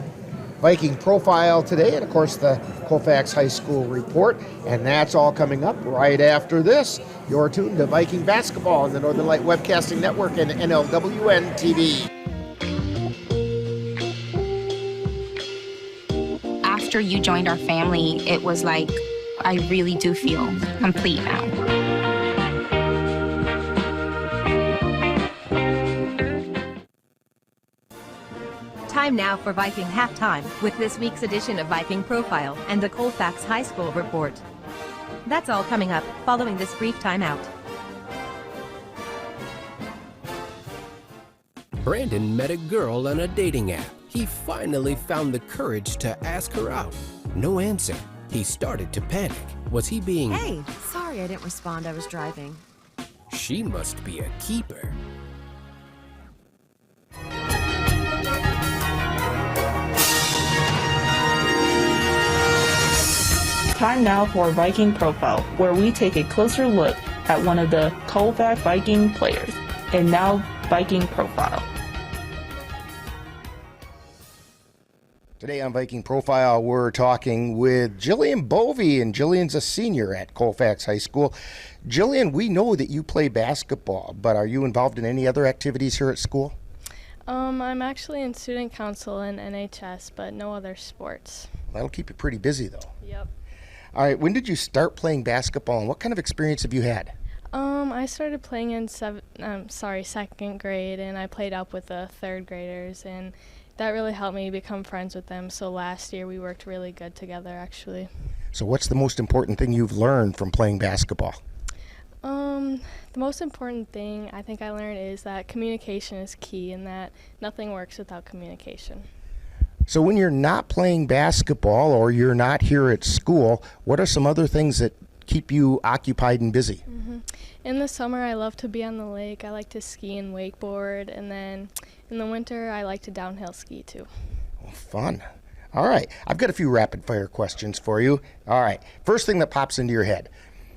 Viking Profile today, and of course the Colfax High School Report, and that's all coming up right after this. You're tuned to Viking Basketball on the Northern Light Webcasting Network and NLWN-TV. After you joined our family, it was like, I really do feel complete now. Time now for Viking Halftime with this week's edition of Viking Profile and the Colfax High School Report. That's all coming up following this brief timeout. Brandon met a girl on a dating app. He finally found the courage to ask her out. No answer. He started to panic. Was he being... Hey, sorry I didn't respond. I was driving. She must be a keeper. Time now for Viking Profile, where we take a closer look at one of the Colfax Viking players. And now, Viking Profile. Today on Viking Profile, we're talking with Jillian Bovey, and Jillian's a senior at Colfax High School. Jillian, we know that you play basketball, but are you involved in any other activities here at school? I'm actually in student council and NHS, but no other sports. That'll keep you pretty busy, though. Yep. All right, when did you start playing basketball, and what kind of experience have you had? I started playing in second grade, and I played up with the third graders, and that really helped me become friends with them. So last year we worked really good together, actually. So what's the most important thing you've learned from playing basketball? The most important thing I think I learned is that communication is key, and that nothing works without communication. So when you're not playing basketball or you're not here at school, what are some other things that keep you occupied and busy? In the summer, I love to be on the lake. I like to ski and wakeboard, and then in the winter, I like to downhill ski too. Oh, fun. All right, I've got a few rapid fire questions for you. All right, first thing that pops into your head,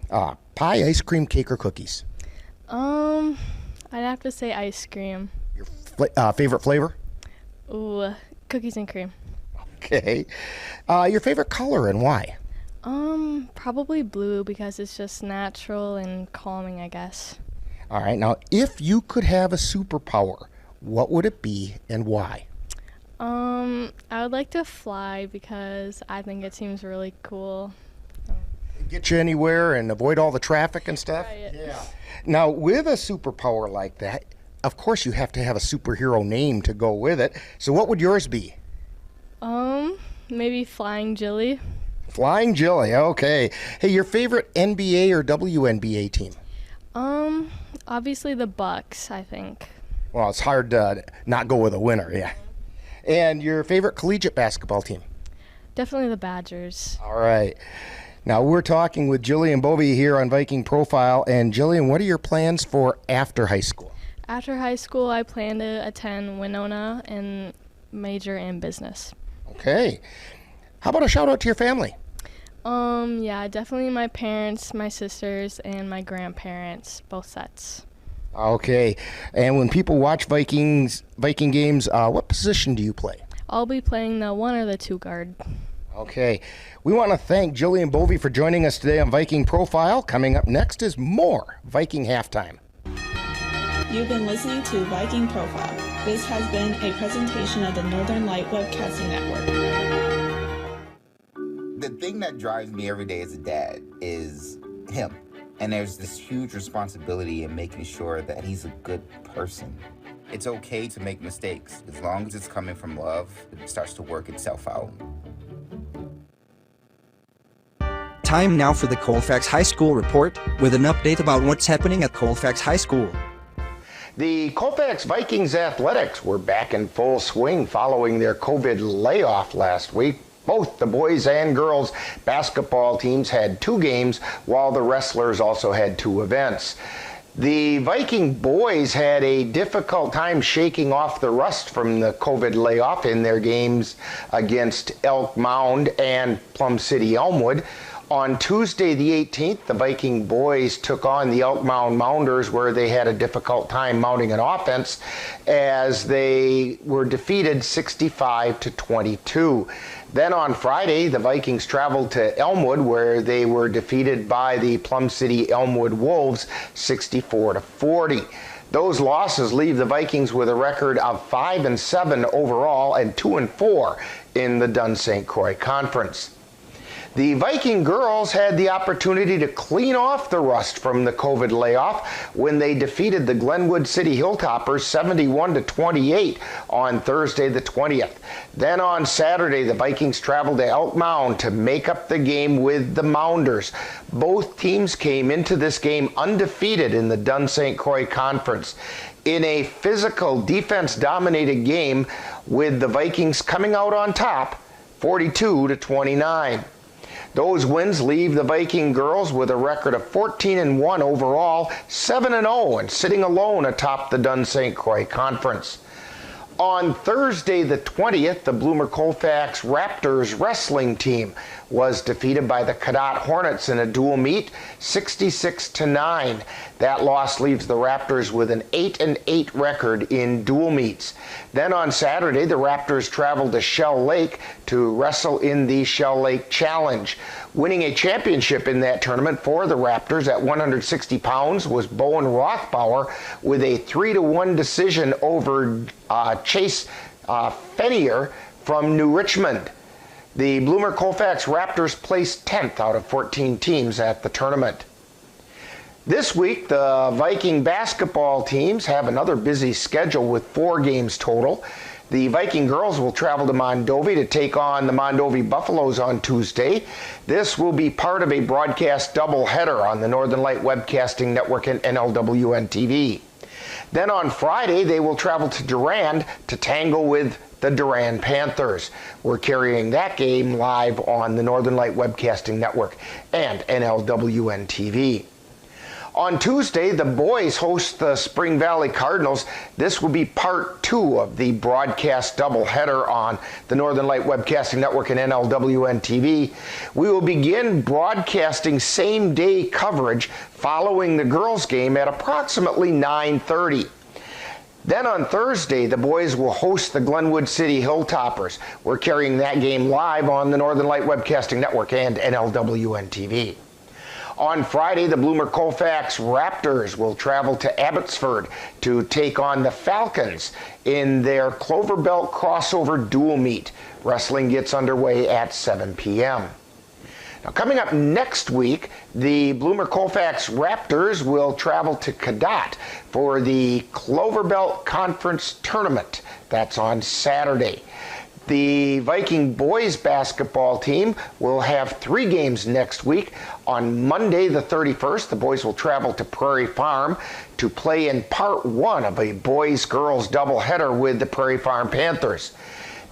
pie, ice cream, cake, or cookies? I'd have to say ice cream. Your favorite flavor? Ooh, cookies and cream. Okay. Your favorite color and why? Probably blue, because it's just natural and calming, I guess. All right, now if you could have a superpower, what would it be and why? I would like to fly because I think it seems really cool. Get you anywhere and avoid all the traffic and stuff? Right. Yeah. Now, with a superpower like that, of course you have to have a superhero name to go with it. So what would yours be? Maybe Flying Jilly. Flying Jilly, okay. Hey, your favorite NBA or WNBA team? Obviously the Bucks, I think. Well, it's hard to not go with a winner, yeah. And your favorite collegiate basketball team? Definitely the Badgers. All right. Now, we're talking with Jillian Bovey here on Viking Profile. And Jillian, what are your plans for after high school? After high school, I plan to attend Winona and major in business. Okay. How about a shout out to your family? Yeah, definitely my parents, my sisters, and my grandparents, both sets. Okay. And when people watch Viking games, what position do you play? I'll be playing the 1 or the 2 guard. Okay. We want to thank Jillian Bovey for joining us today on Viking Profile. Coming up next is more Viking Halftime. You've been listening to Viking Profile. This has been a presentation of the Northern Light Webcasting Network. The thing that drives me every day as a dad is him. And there's this huge responsibility in making sure that he's a good person. It's okay to make mistakes. As long as it's coming from love, it starts to work itself out. Time now for the Colfax High School Report with an update about what's happening at Colfax High School. The Colfax Vikings athletics were back in full swing following their COVID layoff last week. Both the boys and girls basketball teams had 2 games, while the wrestlers also had 2 events. The Viking boys had a difficult time shaking off the rust from the COVID layoff in their games against Elk Mound and Plum City Elmwood. On Tuesday the 18th, the Viking boys took on the Elk Mound Mounders, where they had a difficult time mounting an offense as they were defeated 65-22. Then on Friday, the Vikings traveled to Elmwood, where they were defeated by the Plum City Elmwood Wolves 64-40. Those losses leave the Vikings with a record of 5-7 overall and 2-4 in the Dunn St. Croix Conference. The Viking girls had the opportunity to clean off the rust from the COVID layoff when they defeated the Glenwood City Hilltoppers 71-28 on Thursday the 20th. Then on Saturday, the Vikings traveled to Elk Mound to make up the game with the Mounders. Both teams came into this game undefeated in the Dunn St. Croix Conference in a physical, defense-dominated game, with the Vikings coming out on top 42-29. Those wins leave the Viking girls with a record of 14-1 overall, 7-0, and sitting alone atop the Dunn St. Croix Conference. On Thursday the 20th, the Bloomer Colfax Raptors wrestling team was defeated by the Cadott Hornets in a dual meet, 66-9. That loss leaves the Raptors with an 8-8 record in dual meets. Then on Saturday, the Raptors traveled to Shell Lake to wrestle in the Shell Lake Challenge. Winning a championship in that tournament for the Raptors at 160 pounds was Bowen Rothbauer with a 3-1 decision over Chase Fennier from New Richmond. The Bloomer Colfax Raptors placed 10th out of 14 teams at the tournament. This week, the Viking basketball teams have another busy schedule with 4 games total. The Viking girls will travel to Mondovi to take on the Mondovi Buffaloes on Tuesday. This will be part of a broadcast doubleheader on the Northern Light Webcasting Network and NLWN-TV. Then on Friday, they will travel to Durand to tangle with the Durand Panthers. We're carrying that game live on the Northern Light Webcasting Network and NLWN-TV. On Tuesday, the boys host the Spring Valley Cardinals. This will be part 2 of the broadcast doubleheader on the Northern Light Webcasting Network and NLWN-TV. We will begin broadcasting same-day coverage following the girls' game at approximately 9:30. Then on Thursday, the boys will host the Glenwood City Hilltoppers. We're carrying that game live on the Northern Light Webcasting Network and NLWN-TV. On Friday, the Bloomer Colfax Raptors will travel to Abbotsford to take on the Falcons in their Clover Belt crossover dual meet. Wrestling gets underway at 7 p.m. Now, coming up next week, the Bloomer Colfax Raptors will travel to Cadott for the Clover Belt Conference Tournament. That's on Saturday. The Viking boys basketball team will have 3 games next week. On Monday the 31st, the boys will travel to Prairie Farm to play in part 1 of a boys-girls doubleheader with the Prairie Farm Panthers.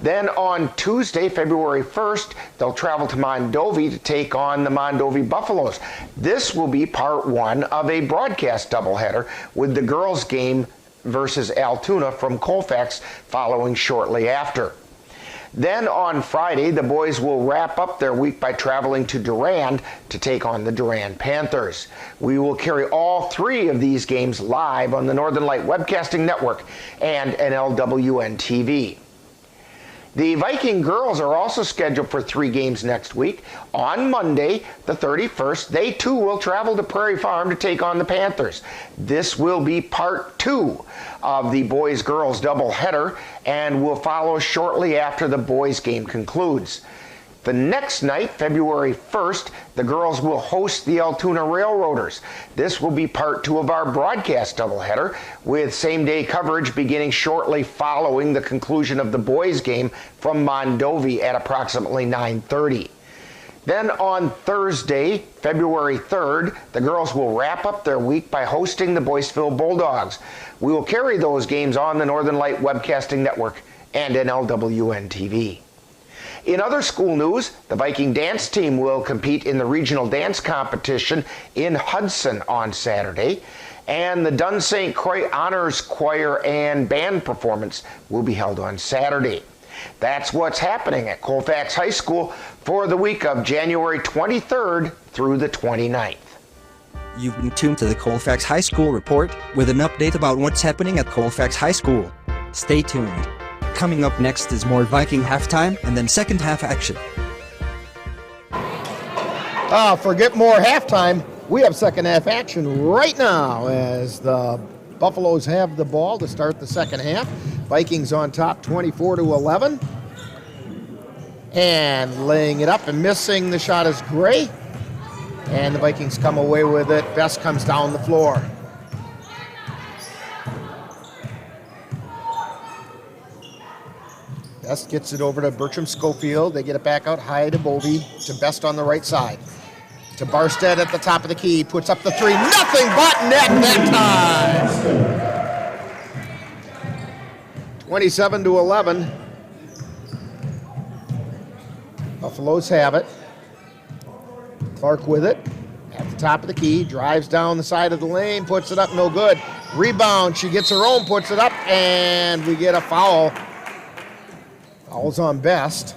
Then on Tuesday, February 1st, they'll travel to Mondovi to take on the Mondovi Buffaloes. This will be part 1 of a broadcast doubleheader with the girls' game versus Altoona from Colfax following shortly after. Then on Friday, the boys will wrap up their week by traveling to Durand to take on the Durand Panthers. We will carry all 3 of these games live on the Northern Light Webcasting Network and NLWN-TV. The Viking girls are also scheduled for 3 games next week. On Monday, the 31st, they too will travel to Prairie Farm to take on the Panthers. This will be part 2 of the boys-girls doubleheader and will follow shortly after the boys game concludes. The next night, February 1st, the girls will host the Altoona Railroaders. This will be part 2 of our broadcast doubleheader, with same-day coverage beginning shortly following the conclusion of the boys' game from Mondovi at approximately 9:30. Then on Thursday, February 3rd, the girls will wrap up their week by hosting the Boyceville Bulldogs. We will carry those games on the Northern Light Webcasting Network and NLWN-TV. In other school news, the Viking dance team will compete in the regional dance competition in Hudson on Saturday, and the Dunn St. Croix Honors Choir and Band performance will be held on Saturday. That's what's happening at Colfax High School for the week of January 23rd through the 29th. You've been tuned to the Colfax High School Report with an update about what's happening at Colfax High School. Stay tuned. Coming up next is more Viking halftime and then second half action. Forget more halftime. We have second half action right now as the Buffaloes have the ball to start the second half. Vikings on top 24-11. And laying it up and missing the shot is Gray. And the Vikings come away with it. Best comes down the floor. Best gets it over to Bertram Schofield. They get it back out high to Bovey, to Best on the right side. To Barstead at the top of the key, puts up the three. Nothing but net that time. 27-11. Buffaloes have it. Clark with it at the top of the key, drives down the side of the lane, puts it up, no good. Rebound, she gets her own, puts it up, and we get a foul. Foul's on Best.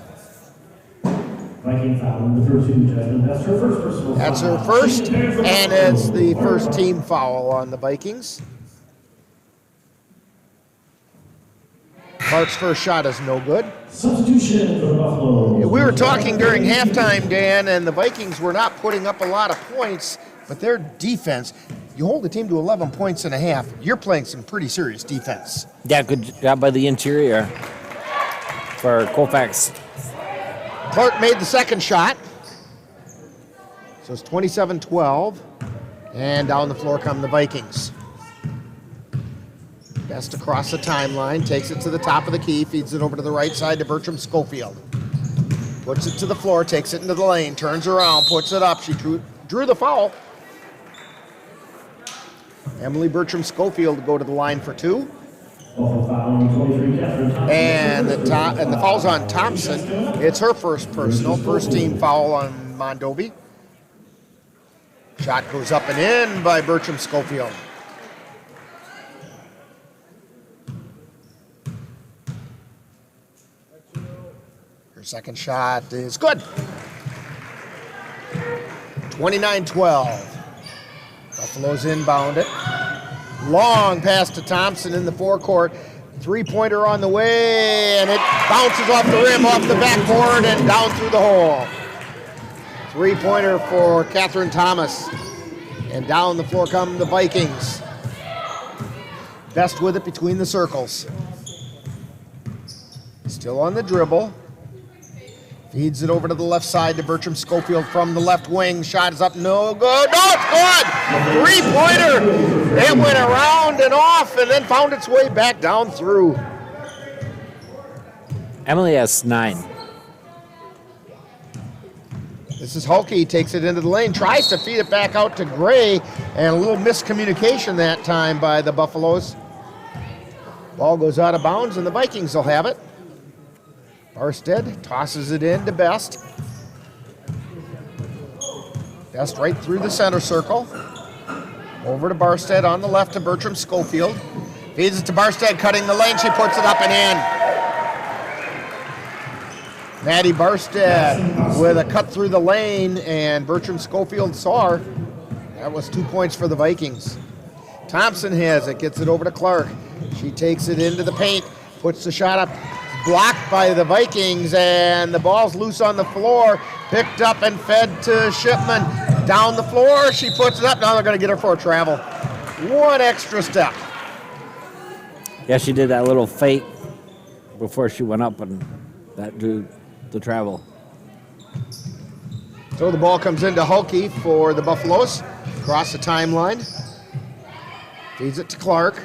Viking foul number 13, Jasmine Best, her first personal foul. That's her first, and it's the first team foul on the Vikings. Clark's first shot is no good. Substitution for Buffalo. We were talking during halftime, Dan, and the Vikings were not putting up a lot of points, but their defense, you hold the team to 11 points and a half, you're playing some pretty serious defense. Yeah, good job by the interior for Colfax. Clark made the second shot. So it's 27-12, and down the floor come the Vikings. Best across the timeline, takes it to the top of the key, feeds it over to the right side to Bertram Schofield. Puts it to the floor, takes it into the lane, turns around, puts it up. She drew the foul. Emily Bertram Schofield to go to the line for two. And the foul's on Thompson. It's her first personal, first team foul on Mondovi. Shot goes up and in by Bertram Schofield. Her second shot is good. 29-12. Buffaloes inbound it. Long pass to Thompson in the forecourt. Three-pointer on the way, and it bounces off the rim, off the backboard, and down through the hole. Three-pointer for Catherine Thomas. And down the floor come the Vikings. Best with it between the circles. Still on the dribble. Feeds it over to the left side to Bertram Schofield from the left wing. Shot is up, no good. No, it's good! Three-pointer! It went around and off and then found its way back down through. Emily has 9. This is Hulke, takes it into the lane, tries to feed it back out to Gray, and a little miscommunication that time by the Buffaloes. Ball goes out of bounds and the Vikings will have it. Barstead tosses it in to Best. Best right through the center circle. Over to Barstead on the left to Bertram Schofield. Feeds it to Barstead, cutting the lane. She puts it up and in. Maddie Barstead with a cut through the lane, and Bertram Schofield saw her. That was 2 points for the Vikings. Thompson has it, gets it over to Clark. She takes it into the paint, puts the shot up. Blocked by the Vikings, and the ball's loose on the floor. Picked up and fed to Shipman. Down the floor, she puts it up. Now they're going to get her for a travel. One extra step. Yeah, she did that little fake before she went up, and that drew the travel. So the ball comes into Hulke for the Buffaloes. Across the timeline. Feeds it to Clark.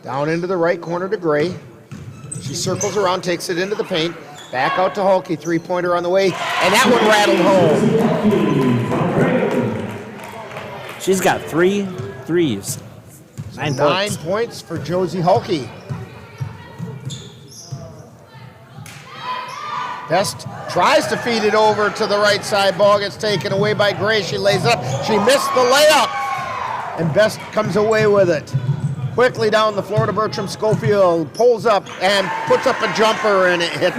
Down into the right corner to Gray. She circles around, takes it into the paint. Back out to Hulke, three-pointer on the way. And that one rattled home. She's got 3 threes. 9 points for Josie Hulke. Best tries to feed it over to the right side. Ball gets taken away by Gray. She lays it up. She missed the layup. And Best comes away with it. Quickly down the floor to Bertram Schofield. Pulls up and puts up a jumper, and it hit.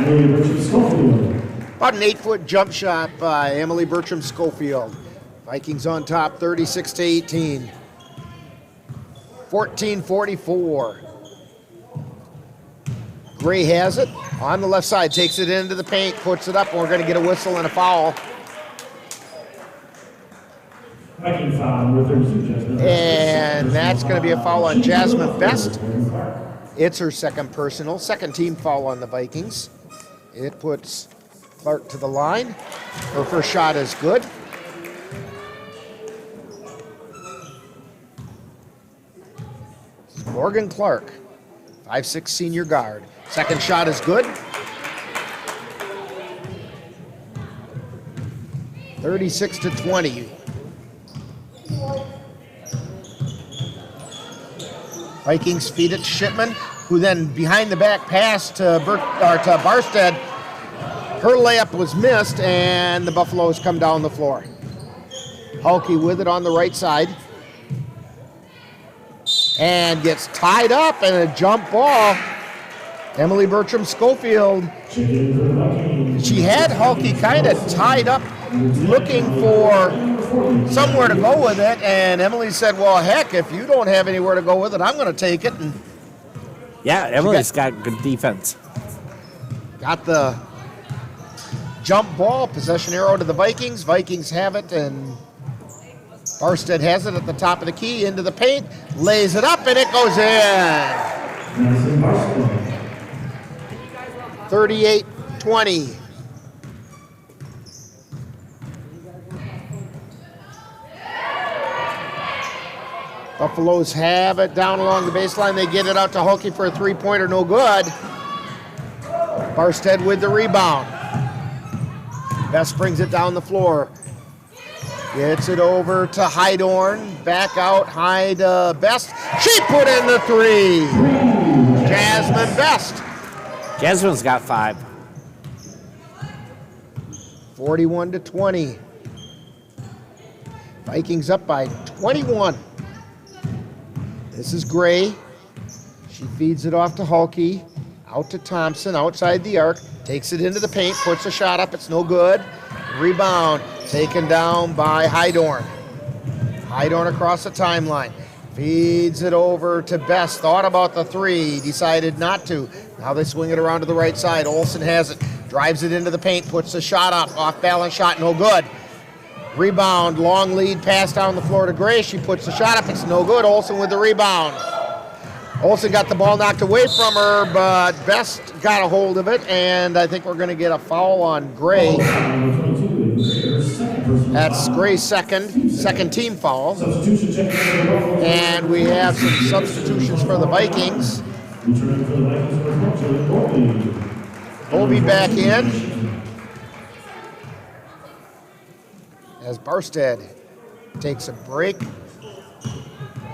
About an 8-foot jump shot by Emily Bertram Schofield. Vikings on top, 36-18. 14-44. Gray has it on the left side, takes it into the paint, puts it up, and we're going to get a whistle and a foul. And that's going to be a foul on Jasmine Best. It's her second personal, second team foul on the Vikings. It puts Clark to the line. Her first shot is good. This is Morgan Clark, 5'6" senior guard. Second shot is good. 36-20. Vikings feed it to Shipman, who then behind the back pass to Barstead. Her layup was missed, and the Buffaloes come down the floor. Halke with it on the right side. And gets tied up, and a jump ball. Emily Bertram Schofield. She had Halke kind of tied up, looking for somewhere to go with it, and Emily said, well, heck, if you don't have anywhere to go with it, I'm going to take it. And yeah, Emily's got good defense. Got the jump ball, possession arrow to the Vikings. Vikings have it, and Barstead has it at the top of the key, into the paint, lays it up, and it goes in. 38-20. Buffaloes have it down along the baseline. They get it out to Halke for a three-pointer, no good. Barstead with the rebound. Best brings it down the floor. Gets it over to Hydorn. Back out high to Best. She put in the three. Jasmine Best. Jasmine's got 5. 41-20. Vikings up by 21. This is Gray. She feeds it off to Halke. Out to Thompson, outside the arc. Takes it into the paint, puts a shot up. It's no good. Rebound taken down by Hydorn. Hydorn across the timeline. Feeds it over to Best. Thought about the three. Decided not to. Now they swing it around to the right side. Olsen has it. Drives it into the paint. Puts the shot up. Off balance shot. No good. Rebound. Long lead. Pass down the floor to Gray. She puts the shot up. It's no good. Olsen with the rebound. Olsen got the ball knocked away from her, but Best got a hold of it, and I think we're going to get a foul on Gray. That's Gray's second team foul. And we have some substitutions for the Vikings. Bobby back in as Barstead takes a break.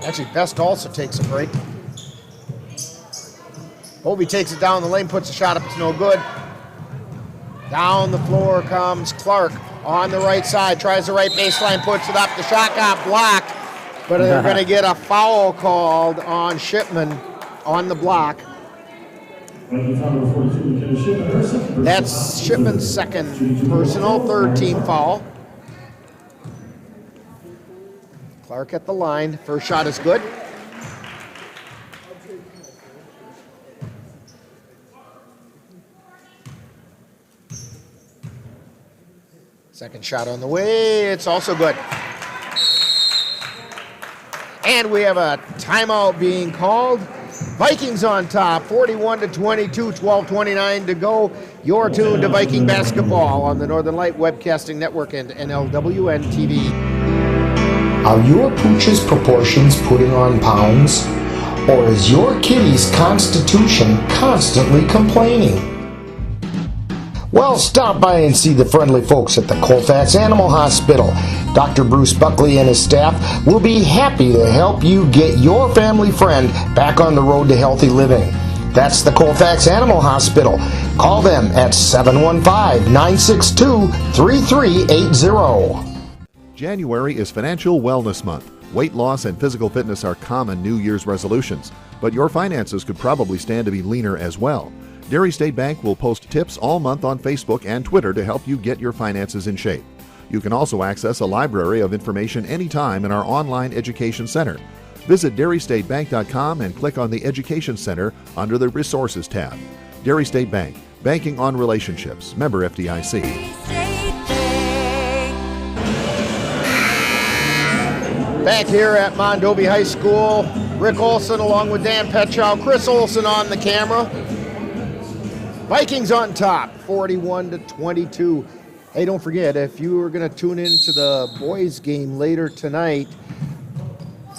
Actually, Best also takes a break. Bobby takes it down the lane, puts a shot up, it's no good. Down the floor comes Clark on the right side, tries the right baseline, puts it up. The shot got blocked, but they're going to get a foul called on Shipman on the block. That's Shipman's second personal, third team foul. Clark at the line, first shot is good. Second shot on the way, it's also good. And we have a timeout being called. Vikings on top, 41-22, 12:29 to go. You're tuned to Viking basketball on the Northern Light Webcasting Network and NLWN-TV. Are your pooch's proportions putting on pounds? Or is your kitty's constitution constantly complaining? Well, stop by and see the friendly folks at the Colfax Animal Hospital. Dr. Bruce Buckley and his staff will be happy to help you get your family friend back on the road to healthy living. That's the Colfax Animal Hospital. Call them at 715-962-3380. January is Financial Wellness Month. Weight loss and physical fitness are common New Year's resolutions, but your finances could probably stand to be leaner as well. Dairy State Bank will post tips all month on Facebook and Twitter to help you get your finances in shape. You can also access a library of information anytime in our online education center. Visit dairystatebank.com and click on the Education Center under the Resources tab. Dairy State Bank, banking on relationships. Member FDIC. Back here at Mondovi High School, Rick Olson along with Dan Petchow, Chris Olson on the camera. Vikings on top, 41-22. Hey, don't forget, if you are going to tune in to the boys game later tonight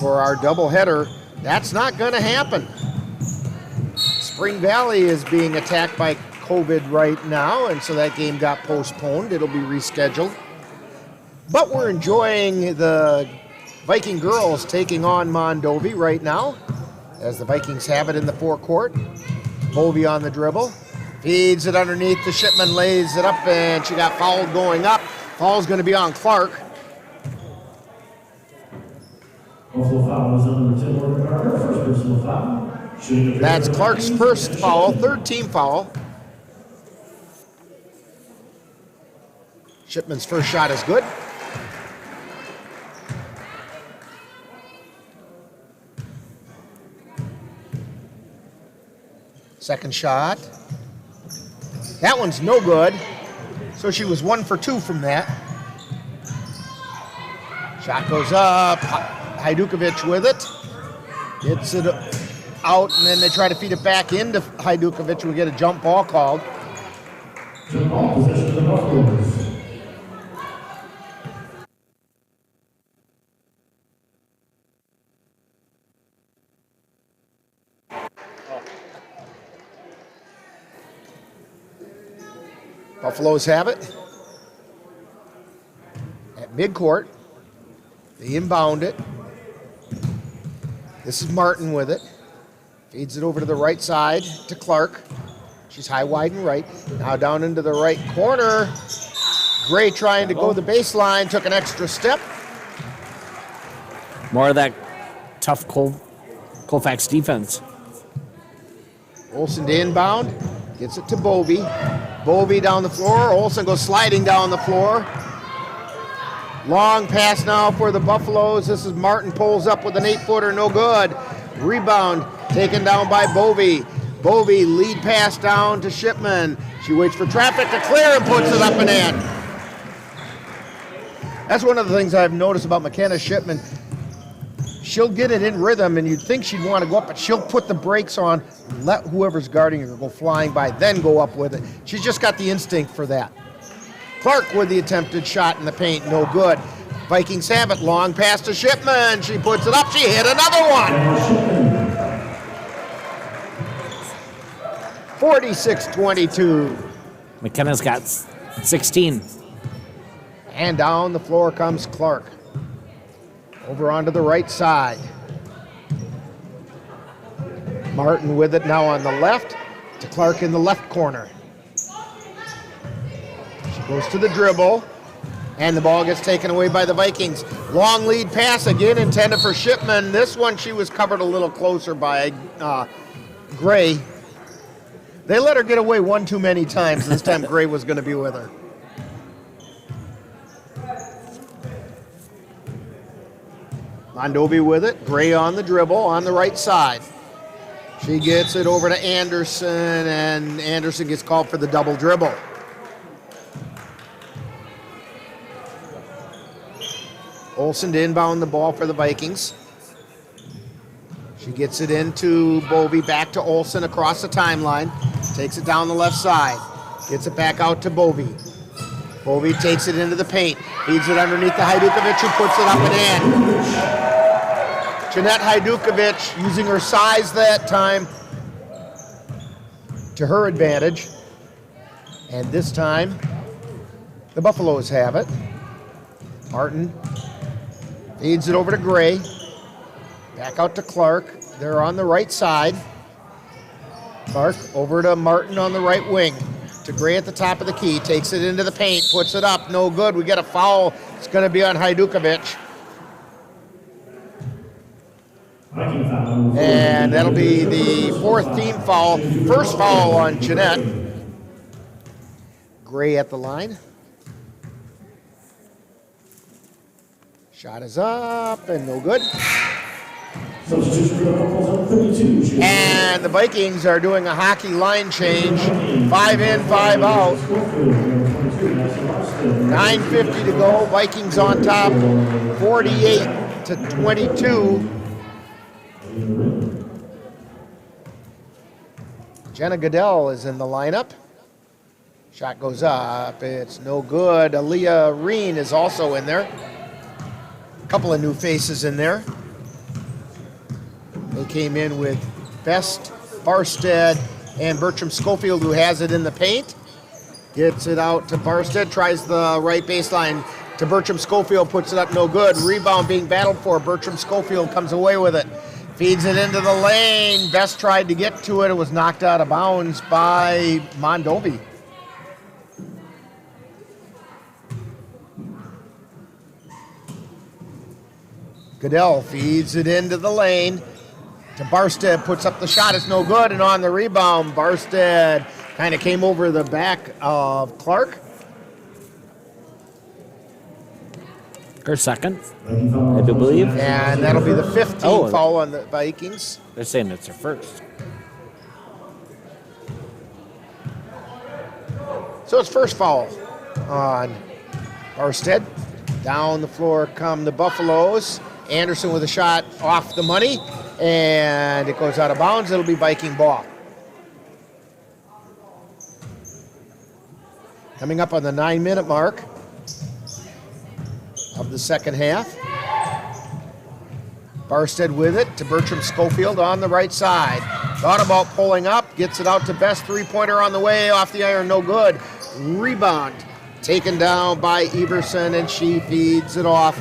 for our doubleheader, that's not going to happen. Spring Valley is being attacked by COVID right now, and so that game got postponed. It'll be rescheduled. But we're enjoying the Viking girls taking on Mondovi right now, as the Vikings have it in the forecourt. Bovey on the dribble, feeds it underneath the Shipman, lays it up, and she got fouled going up. Foul's going to be on Clark. That's Clark's first foul, third team foul. Shipman's first shot is good. Second shot. That one's no good. So she was 1 for 2 from that. Shot goes up. Hajdukovic with it. Gets it out, and then they try to feed it back into Hajdukovic. We get a jump ball called. Jump ball possession of the Buffaloes. Buffaloes have it at midcourt. They inbound it. This is Martin with it. Feeds it over to the right side to Clark. She's high, wide, and right. Now down into the right corner. Gray trying to go the baseline, took an extra step. More of that tough Colfax defense. Olsen to inbound. Gets it to Bovey. Bovey down the floor. Olsen goes sliding down the floor. Long pass now for the Buffaloes. This is Martin, pulls up with an 8-footer, no good. Rebound taken down by Bovey. Bovey lead pass down to Shipman. She waits for traffic to clear and puts it up and in. That's one of the things I've noticed about McKenna Shipman. She'll get it in rhythm, and you'd think she'd want to go up, but she'll put the brakes on, let whoever's guarding her go flying by, then go up with it. She's just got the instinct for that. Clark with the attempted shot in the paint, no good. Vikings have it, long pass to Shipman. She puts it up, she hit another one. 46-22. McKenna's got 16. And down the floor comes Clark. Over onto the right side. Martin with it now on the left to Clark in the left corner. She goes to the dribble, and the ball gets taken away by the Vikings. Long lead pass again intended for Shipman. This one she was covered a little closer by Gray. They let her get away one too many times. This time Gray was going to be with her. Mondovi with it. Gray on the dribble on the right side. She gets it over to Anderson, and Anderson gets called for the double dribble. Olsen to inbound the ball for the Vikings. She gets it into Bovey, back to Olsen across the timeline. Takes it down the left side. Gets it back out to Bovey. Bovey takes it into the paint. Feeds it underneath the Hajdukovic, who puts it up and in. Jeanette Hajdukovic using her size that time to her advantage. And this time, the Buffaloes have it. Martin feeds it over to Gray. Back out to Clark. They're on the right side. Clark over to Martin on the right wing. To Gray at the top of the key. Takes it into the paint. Puts it up. No good. We get a foul. It's going to be on Hajdukovic. And that'll be the fourth team foul. First foul on Jeanette. Gray at the line. Shot is up and no good. And the Vikings are doing a hockey line change. 5 in, 5 out. 9:50 to go. Vikings on top, 48-22. Jenna Goodell is in the lineup. Shot goes up. It's no good. Aaliyah Reen is also in there. A couple of new faces in there. They came in with Best, Barstead, and Bertram Schofield, who has it in the paint. Gets it out to Barstead, tries the right baseline to Bertram Schofield, puts it up, no good. Rebound being battled for. Bertram Schofield comes away with it. Feeds it into the lane. Best tried to get to it. It was knocked out of bounds by Mondovi. Goodell feeds it into the lane to Barstead, puts up the shot, it's no good, and on the rebound, Barstead kind of came over the back of Clark. Her second, I do believe. And that'll be the 15th foul on the Vikings. They're saying it's her first. So it's first foul on Barstead. Down the floor come the Buffaloes. Anderson with a shot off the money, and it goes out of bounds. It'll be Viking ball. Coming up on the 9-minute mark of the second half. Barstead with it to Bertram Schofield on the right side. Thought about pulling up, gets it out to Best, three-pointer on the way, off the iron, no good. Rebound taken down by Everson, and she feeds it off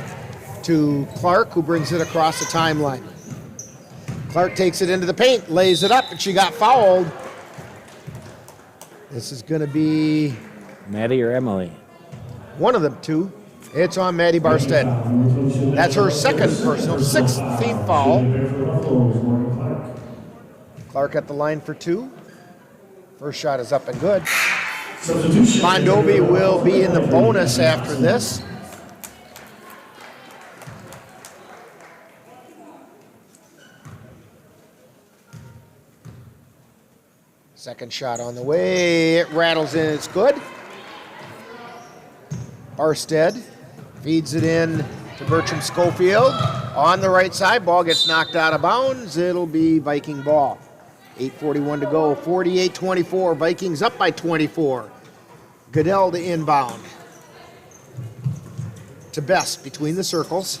to Clark, who brings it across the timeline. Clark takes it into the paint, lays it up, and she got fouled. This is going to be Maddie or Emily? One of them two. It's on Maddie Barstead. That's her second personal, 6th team foul. Clark at the line for 2. First shot is up and good. Mondovi will be in the bonus after this. Second shot on the way. It rattles in. It's good. Barstead feeds it in to Bertram Schofield. On the right side, ball gets knocked out of bounds. It'll be Viking ball. 8:41 to go. 48-24. Vikings up by 24. Goodell to inbound. To Best between the circles.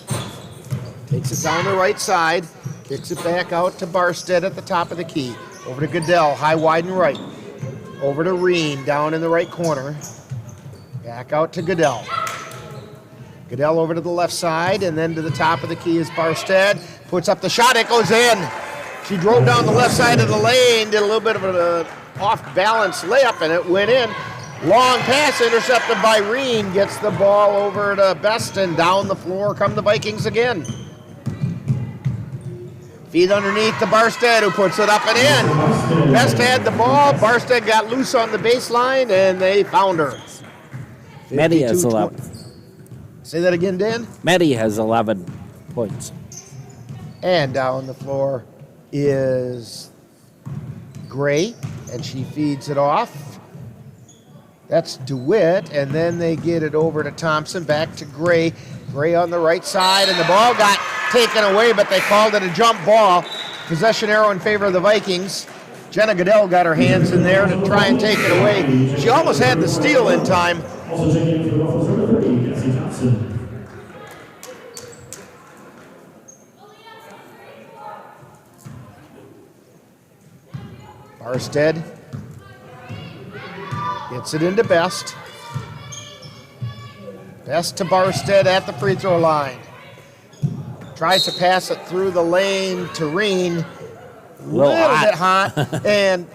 Takes it down the right side. Kicks it back out to Barstead at the top of the key. Over to Goodell, high, wide, and right. Over to Reen, down in the right corner. Back out to Goodell. Goodell over to the left side, and then to the top of the key is Barstead. Puts up the shot, it goes in. She drove down the left side of the lane, did a little bit of an off-balance layup, and it went in. Long pass intercepted by Reen, gets the ball over to Best, and down the floor come the Vikings again. Feed underneath to Barstead, who puts it up and in. Best had the ball. Barstead got loose on the baseline, and they found her. Maddie has 11. Say that again, Dan? Maddie has 11 points. And down the floor is Gray, and she feeds it off. That's DeWitt, and then they get it over to Thompson, back to Gray. Gray on the right side, and the ball got taken away, but they called it a jump ball. Possession arrow in favor of the Vikings. Jenna Goodell got her hands in there to try and take it away. She almost had the steal in time. Barstead gets it into Best. Best to Barstead at the free throw line. Tries to pass it through the lane to Reen. A little bit hot. And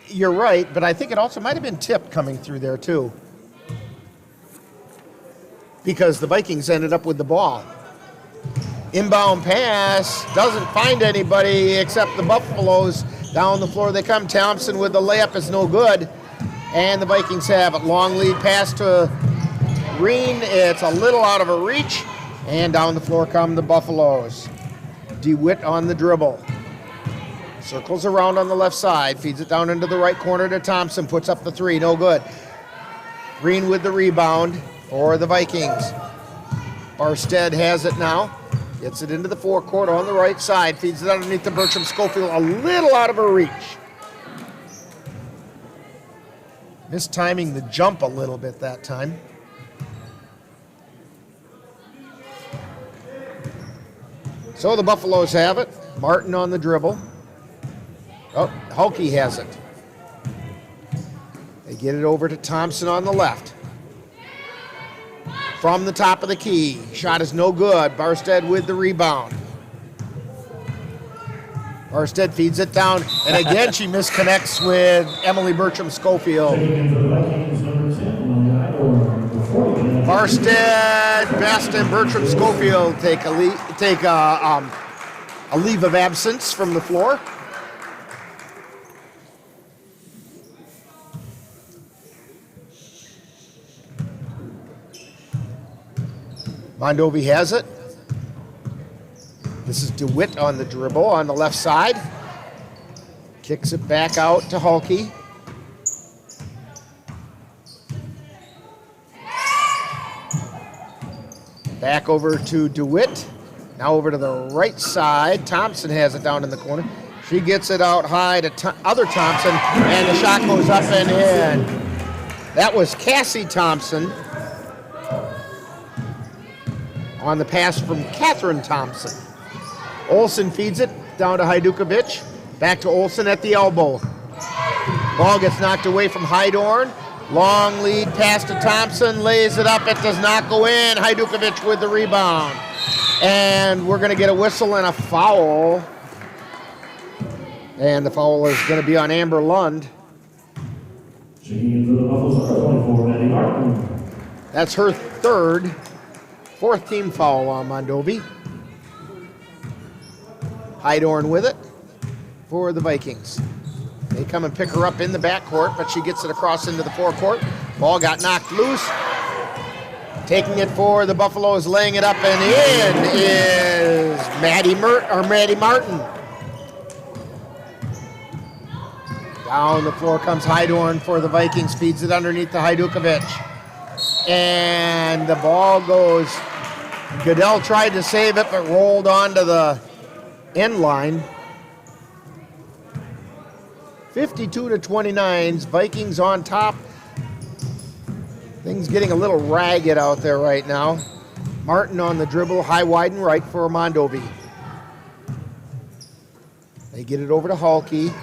you're right, but I think it also might have been tipped coming through there too. Because the Vikings ended up with the ball. Inbound pass doesn't find anybody except the Buffaloes. Down the floor they come. Thompson with the layup is no good. And the Vikings have it. Long lead pass to Green. It's a little out of her reach. And down the floor come the Buffaloes. DeWitt on the dribble. Circles around on the left side. Feeds it down into the right corner to Thompson. Puts up the three. No good. Green with the rebound for the Vikings. Barstead has it now. Gets it into the forecourt on the right side. Feeds it underneath to Bertram Schofield. A little out of her reach. Mistiming the jump a little bit that time. So the Buffaloes have it. Martin on the dribble. Oh, Hulke has it. They get it over to Thompson on the left. From the top of the key. Shot is no good. Barstead with the rebound. Barstead feeds it down. And again, she misconnects with Emily Bertram Schofield. Barstead, Best, and Bertram Schofield take a leave of absence from the floor. Mondovi has it. This is DeWitt on the dribble on the left side. Kicks it back out to Hulke. Back over to DeWitt. Now over to the right side. Thompson has it down in the corner. She gets it out high to other Thompson, and the shot goes up and in. That was Cassie Thompson on the pass from Catherine Thompson. Olsen feeds it down to Hajdukovic. Back to Olsen at the elbow. Ball gets knocked away from Hydorn. Long lead pass to Thompson. Lays it up. It does not go in. Hajdukovic with the rebound. And we're going to get a whistle and a foul. And the foul is going to be on Amber Lund. That's her fourth team foul on Mondovi. Hydorn with it for the Vikings. They come and pick her up in the backcourt, but she gets it across into the forecourt. Ball got knocked loose. Taking it for the Buffaloes, laying it up and in is Maddie Martin. Down the floor comes Hydorn for the Vikings. Feeds it underneath to Hajdukovic. And the ball goes. Goodell tried to save it, but rolled onto the end line. 52-29, Vikings on top. Things getting a little ragged out there right now. Martin on the dribble, high, wide, and right for Mondovi. They get it over to Hulke,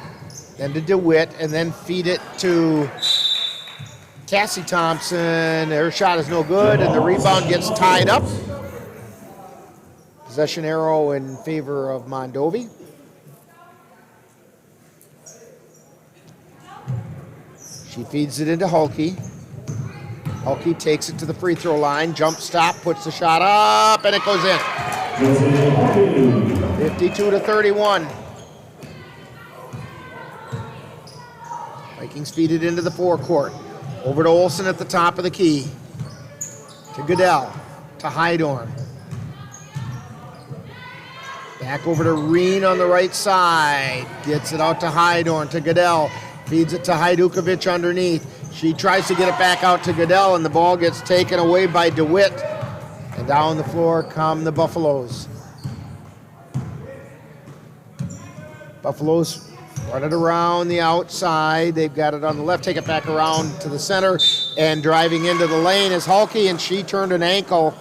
then to DeWitt, and then feed it to Cassie Thompson. Her shot is no good, and the rebound gets tied up. Possession arrow in favor of Mondovi. She feeds it into Hulke. Hulke takes it to the free throw line. Jump stop, puts the shot up, and it goes in. 52-31. Vikings feed it into the forecourt. Over to Olsen at the top of the key. To Goodell. To Hydorn. Back over to Reen on the right side. Gets it out to Hydorn, to Goodell. Feeds it to Hajdukovic underneath. She tries to get it back out to Goodell, and the ball gets taken away by DeWitt. And down the floor come the Buffaloes. Buffaloes run it around the outside. They've got it on the left. Take it back around to the center. And driving into the lane is Hulke, and she turned an ankle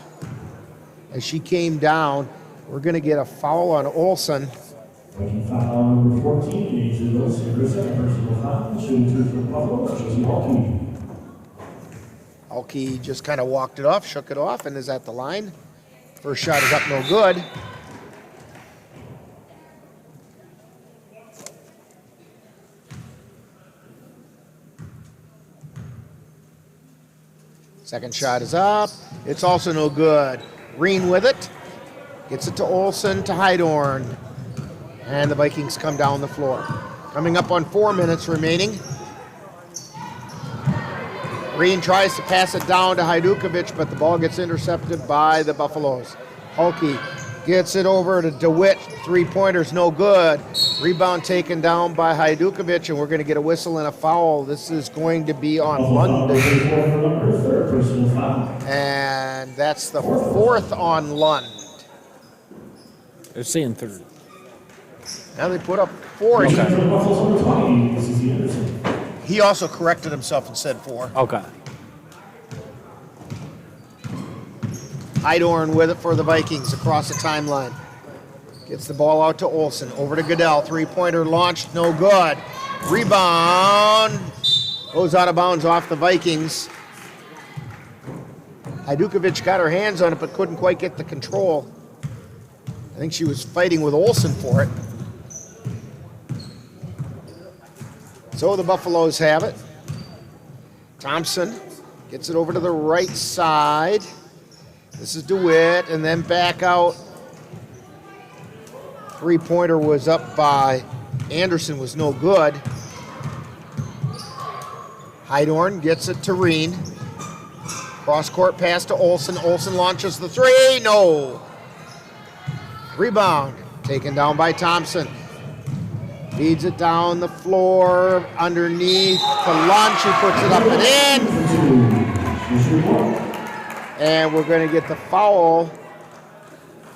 as she came down. We're going to get a foul on Olsen. Foul number 14, Hulke just kind of walked it off, shook it off, and is at the line. First shot is up, no good. Second shot is up. It's also no good. Green with it. Gets it to Olsen, to Heidorn. And the Vikings come down the floor. Coming up on 4 minutes remaining. Green tries to pass it down to Hajdukovic, but the ball gets intercepted by the Buffaloes. Hulke gets it over to DeWitt. Three-pointer's no good. Rebound taken down by Hajdukovic, and we're going to get a whistle and a foul. This is going to be on Lund. And that's the fourth on Lund. They're saying third. Now they put up 4. Okay. He also corrected himself and said 4. Okay. Heidorn with it for the Vikings across the timeline. Gets the ball out to Olsen. Over to Goodell. Three-pointer launched, no good. Rebound. Goes out of bounds off the Vikings. Hajdukovic got her hands on it but couldn't quite get the control. I think she was fighting with Olsen for it. So the Buffaloes have it. Thompson gets it over to the right side. This is DeWitt, and then back out. Three-pointer was up by Anderson, was no good. Heidorn gets it to Reen. Cross-court pass to Olsen. Olsen launches the three. No. Rebound taken down by Thompson. Feeds it down the floor underneath to Lunch. He puts it up and in. And we're going to get the foul.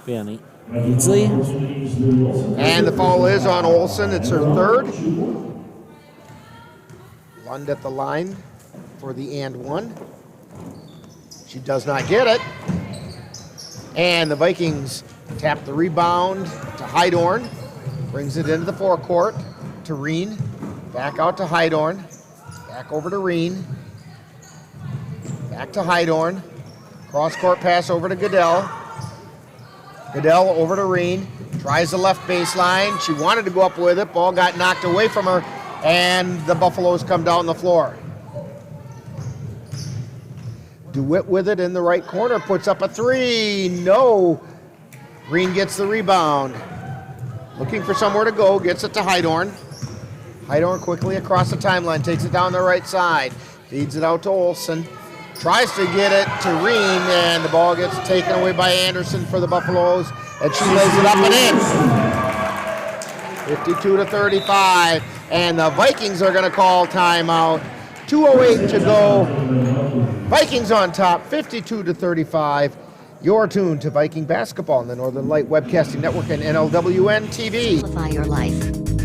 Benny Beasley. And the foul is on Olsen. It's her third. Lund at the line for the and one. She does not get it. And the Vikings tap the rebound to Heidorn. Brings it into the forecourt to Reen. Back out to Heidorn. Back over to Reen. Back to Heidorn. Cross-court pass over to Goodell. Goodell over to Reen. Tries the left baseline. She wanted to go up with it. Ball got knocked away from her. And the Buffaloes come down the floor. DeWitt with it in the right corner. Puts up a three. No. Reen gets the rebound. Looking for somewhere to go, gets it to Heidorn. Heidorn quickly across the timeline, takes it down the right side, feeds it out to Olsen. Tries to get it to Reen, and the ball gets taken away by Anderson for the Buffaloes, and she lays it up and in. 52-35, and the Vikings are going to call timeout. 2:08 to go. Vikings on top, 52-35. You're tuned to Viking basketball on the Northern Light Webcasting Network and NLWN-TV. Simplify your life.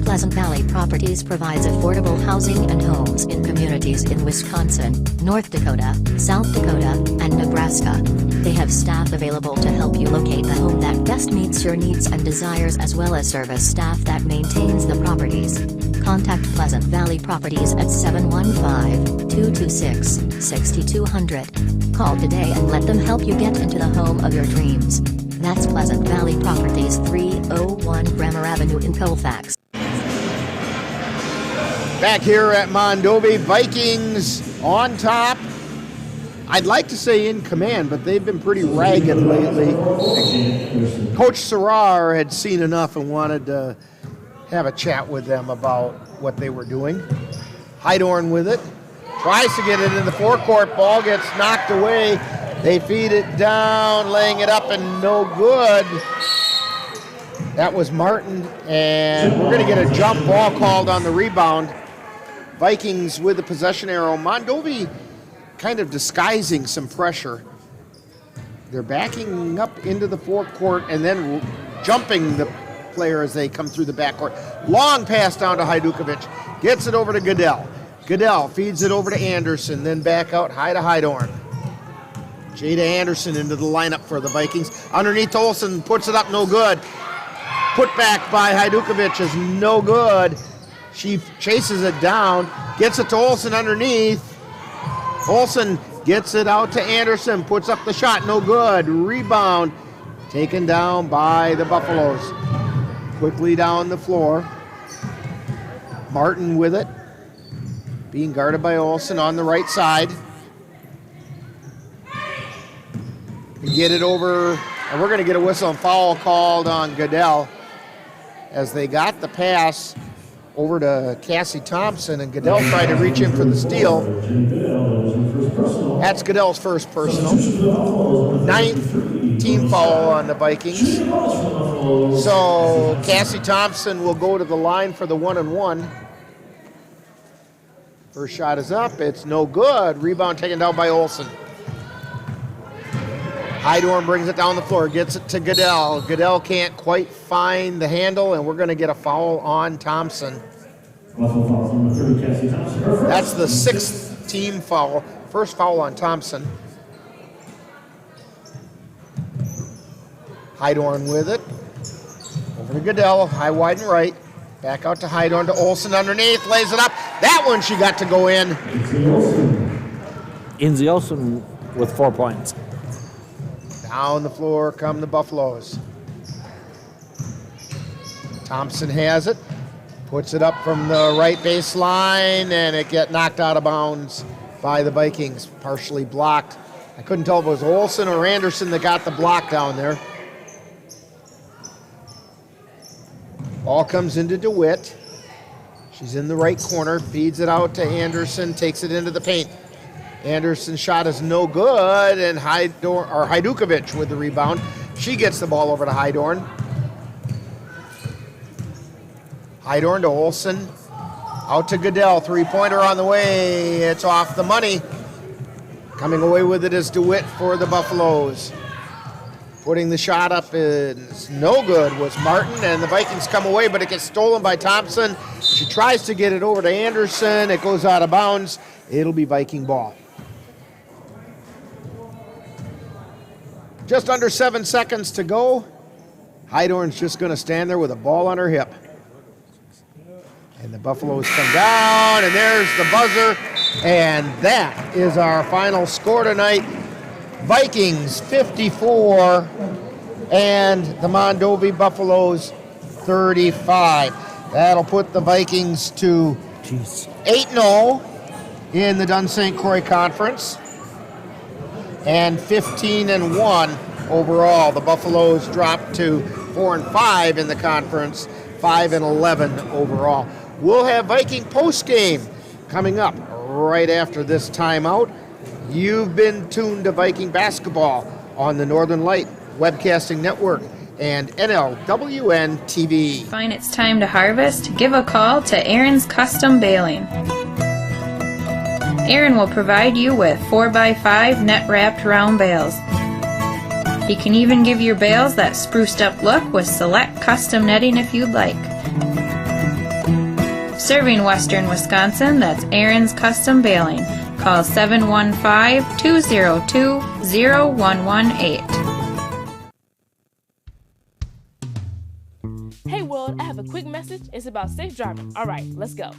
Pleasant Valley Properties provides affordable housing and homes in communities in Wisconsin, North Dakota, South Dakota, and Nebraska. They have staff available to help you locate the home that best meets your needs and desires, as well as service staff that maintains the properties. Contact Pleasant Valley Properties at 715-226-6200. Call today and let them help you get into the home of your dreams. That's Pleasant Valley Properties, 301 Grammar Avenue in Colfax. Back here at Mondovi, Vikings on top. I'd like to say in command, but they've been pretty ragged lately. Coach Serrar had seen enough and wanted to have a chat with them about what they were doing. Heidorn with it. Tries to get it in the forecourt. Ball gets knocked away. They feed it down, laying it up, and no good. That was Martin, and we're going to get a jump ball called on the rebound. Vikings with the possession arrow. Mondovi kind of disguising some pressure. They're backing up into the forecourt and then jumping the player as they come through the backcourt. Long pass down to Hajdukovic. Gets it over to Goodell. Goodell feeds it over to Anderson, then back out high to Heidorn. Jada Anderson into the lineup for the Vikings. Underneath Olsen, puts it up, no good. Put back by Hajdukovic is no good. She chases it down, gets it to Olsen underneath. Olsen gets it out to Anderson, puts up the shot, no good. Rebound taken down by the Buffaloes. Quickly down the floor. Martin with it. Being guarded by Olsen on the right side. Get it over And we're going to get a whistle and foul called on Goodell as they got the pass over to Cassie Thompson, and Goodell tried to reach in for the steal. That's Goodell's first personal. 9th team foul on the Vikings. So Cassie Thompson will go to the line for the 1-and-1. First shot is up. It's no good. Rebound taken down by Olsen. Hydorn brings it down the floor, gets it to Goodell. Goodell can't quite find the handle, and we're going to get a foul on Thompson. That's the 6th team foul. First foul on Thompson. Hydorn with it. Over to Goodell, high, wide, and right. Back out to Hydorn, to Olsen underneath, lays it up. That one she got to go in. Inzi Olsen with 4 points. Down the floor come the Buffaloes. Thompson has it. Puts it up from the right baseline, and it get knocked out of bounds by the Vikings. Partially blocked. I couldn't tell if it was Olsen or Anderson that got the block down there. Ball comes into DeWitt. She's in the right corner, feeds it out to Anderson, takes it into the paint. Anderson's shot is no good, and Hajdukovic with the rebound. She gets the ball over to Hydorn. Hydorn to Olsen. Out to Goodell. Three-pointer on the way. It's off the money. Coming away with it is DeWitt for the Buffaloes. Putting the shot up is no good was Martin, and the Vikings come away, but it gets stolen by Thompson. She tries to get it over to Anderson. It goes out of bounds. It'll be Viking ball. Just under 7 seconds to go. Hydorn's just going to stand there with a ball on her hip. And the Buffaloes come down, and there's the buzzer. And that is our final score tonight. Vikings 54 and the Mondovi Buffaloes 35. That'll put the Vikings to 8-0 in the Dunn St. Croix Conference and 15-1 overall. The Buffaloes dropped to 4-5 in the conference, 5-11 overall. We'll have Viking postgame coming up right after this timeout. You've been tuned to Viking basketball on the Northern Light Webcasting Network and NLWN-TV. Find it's time to harvest? Give a call to Aaron's Custom Baling. Aaron will provide you with 4x5 net-wrapped round bales. He can even give your bales that spruced up look with select custom netting if you'd like. Serving Western Wisconsin, that's Aaron's Custom Baling. Call 715-202-0118. Hey world, I have a quick message. It's about safe driving. Alright, let's go.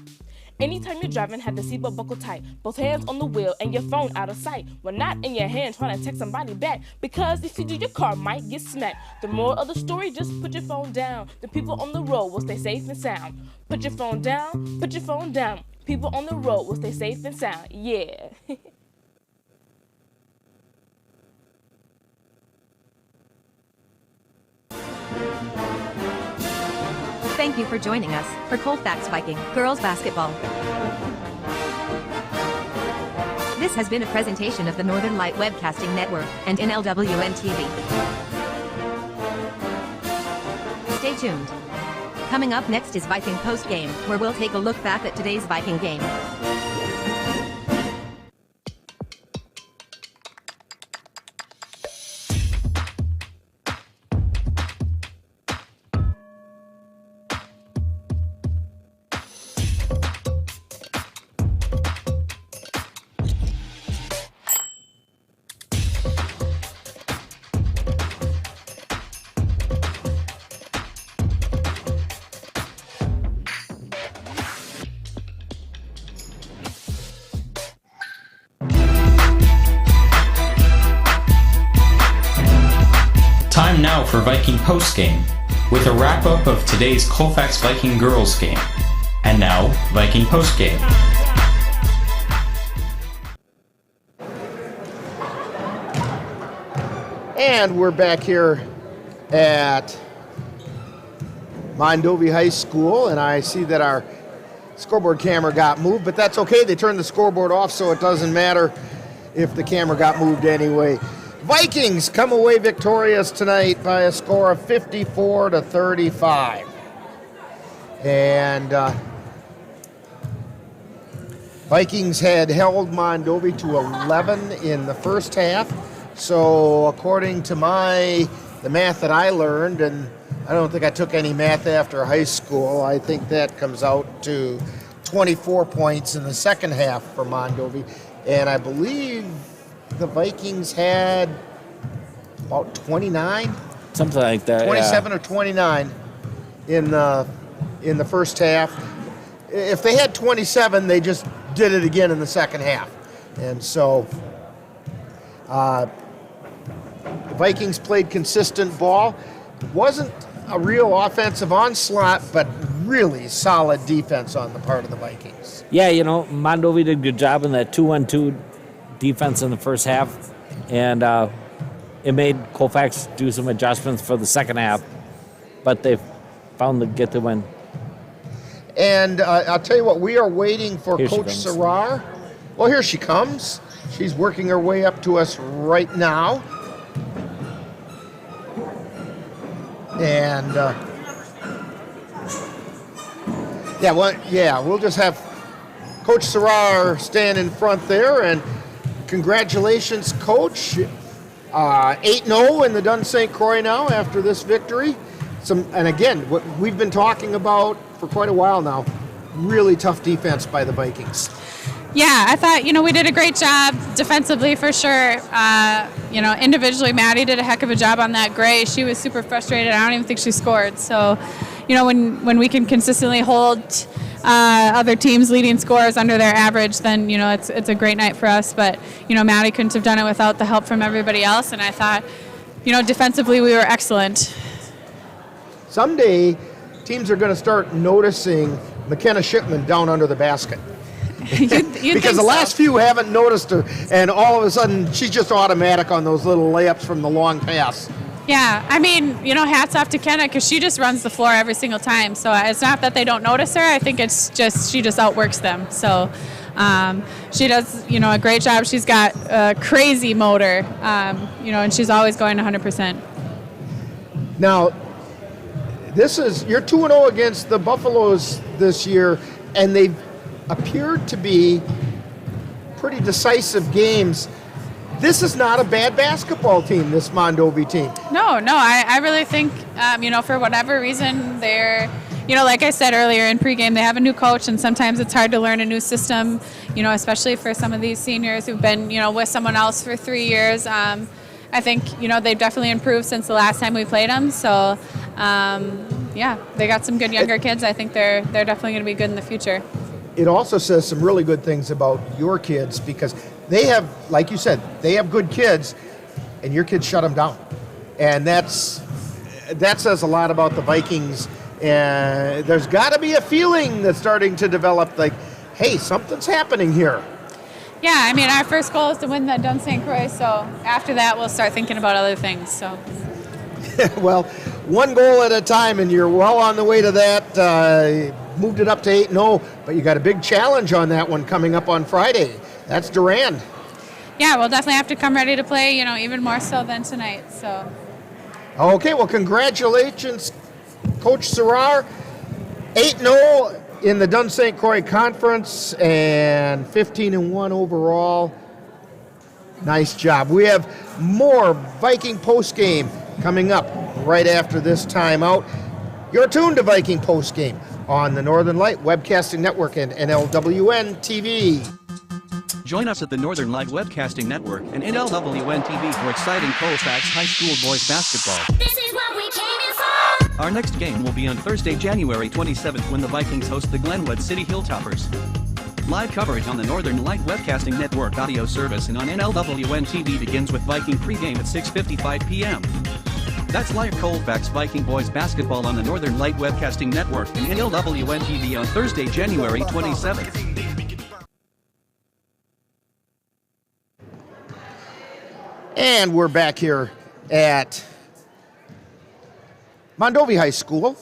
Anytime you're driving, have the seatbelt buckled tight. Both hands on the wheel and your phone out of sight. When not in your hand trying to text somebody back. Because if you do, your car might get smacked. The moral of the story, just put your phone down. The people on the road will stay safe and sound. Put your phone down, put your phone down. People on the road will stay safe and sound. Yeah. Thank you for joining us for Colfax Viking Girls Basketball. This has been a presentation of the Northern Light Webcasting Network and NLWN-TV. Stay tuned. Coming up next is Viking Post Game, where we'll take a look back at today's Viking game. Time now for Viking postgame, with a wrap-up of today's Colfax Viking Girls game. And now, Viking postgame. And we're back here at Mondovi High School, and I see that our scoreboard camera got moved, but that's okay. They turned the scoreboard off, so it doesn't matter if the camera got moved anyway. Vikings come away victorious tonight by a score of 54-35. And Vikings had held Mondovi to 11 in the first half. So according to the math that I learned, and I don't think I took any math after high school, I think that comes out to 24 points in the second half for Mondovi. And I believe the Vikings had about 29? Something like that, 27 or 29 in the first half. If they had 27, they just did it again in the second half. And so the Vikings played consistent ball. Wasn't a real offensive onslaught, but really solid defense on the part of the Vikings. Yeah, Mondovi did a good job in that 2-1-2 defense in the first half, and it made Colfax do some adjustments for the second half, but they found to get the win. And I'll tell you what, we are waiting for Here Coach Sarar. Well, here she comes. She's working her way up to us right now. And we'll just have Coach Sarar stand in front there. And congratulations, Coach. 8-0 in the Dun St. Croix now after this victory. And again, what we've been talking about for quite a while now, really tough defense by the Vikings. Yeah, I thought, we did a great job defensively for sure. Individually, Maddie did a heck of a job on that Gray. She was super frustrated. I don't even think she scored. So, when we can consistently hold other teams' leading scores under their average, then, it's a great night for us. But, Maddie couldn't have done it without the help from everybody else. And I thought, defensively we were excellent. Someday, teams are going to start noticing McKenna Shipman down under the basket. Because the last few haven't noticed her, and all of a sudden she's just automatic on those little layups from the long pass. Yeah, hats off to Kenna because she just runs the floor every single time. So it's not that they don't notice her. I think it's just she just outworks them. So she does, a great job. She's got a crazy motor, and she's always going 100%. Now, you're 2-0 against the Buffaloes this year, and they've appeared to be pretty decisive games. This is not a bad basketball team, this Mondovi team. No, I really think, for whatever reason, they're, like I said earlier in pregame, they have a new coach, and sometimes it's hard to learn a new system, especially for some of these seniors who've been, with someone else for 3 years. I think, they've definitely improved since the last time we played them. So, they got some good younger kids. I think they're definitely going to be good in the future. It also says some really good things about your kids because they have, like you said, they have good kids, and your kids shut them down. And that says a lot about the Vikings. And there's got to be a feeling that's starting to develop like, hey, something's happening here. Yeah, our first goal is to win the Dun St. Croix, so after that we'll start thinking about other things. So. Well, one goal at a time, and you're well on the way to that. Moved it up to 8-0, but you got a big challenge on that one coming up on Friday. That's Durand. Yeah, we'll definitely have to come ready to play, even more so than tonight. So. Okay, well, congratulations, Coach Sarar. 8-0 in the Dun St. Croix Conference and 15-1 overall. Nice job. We have more Viking postgame coming up right after this timeout. You're tuned to Viking postgame on the Northern Light Webcasting Network and NLWN-TV. Join us at the Northern Light Webcasting Network and NLWN-TV for exciting Colfax High School boys basketball. This is what we came here for! Our next game will be on Thursday, January 27th when the Vikings host the Glenwood City Hilltoppers. Live coverage on the Northern Light Webcasting Network audio service and on NLWN-TV begins with Viking pregame at 6:55 p.m. That's live Colfax Viking boys basketball on the Northern Light Webcasting Network and NLWN-TV on Thursday, January 27th. And we're back here at Mondovi High School.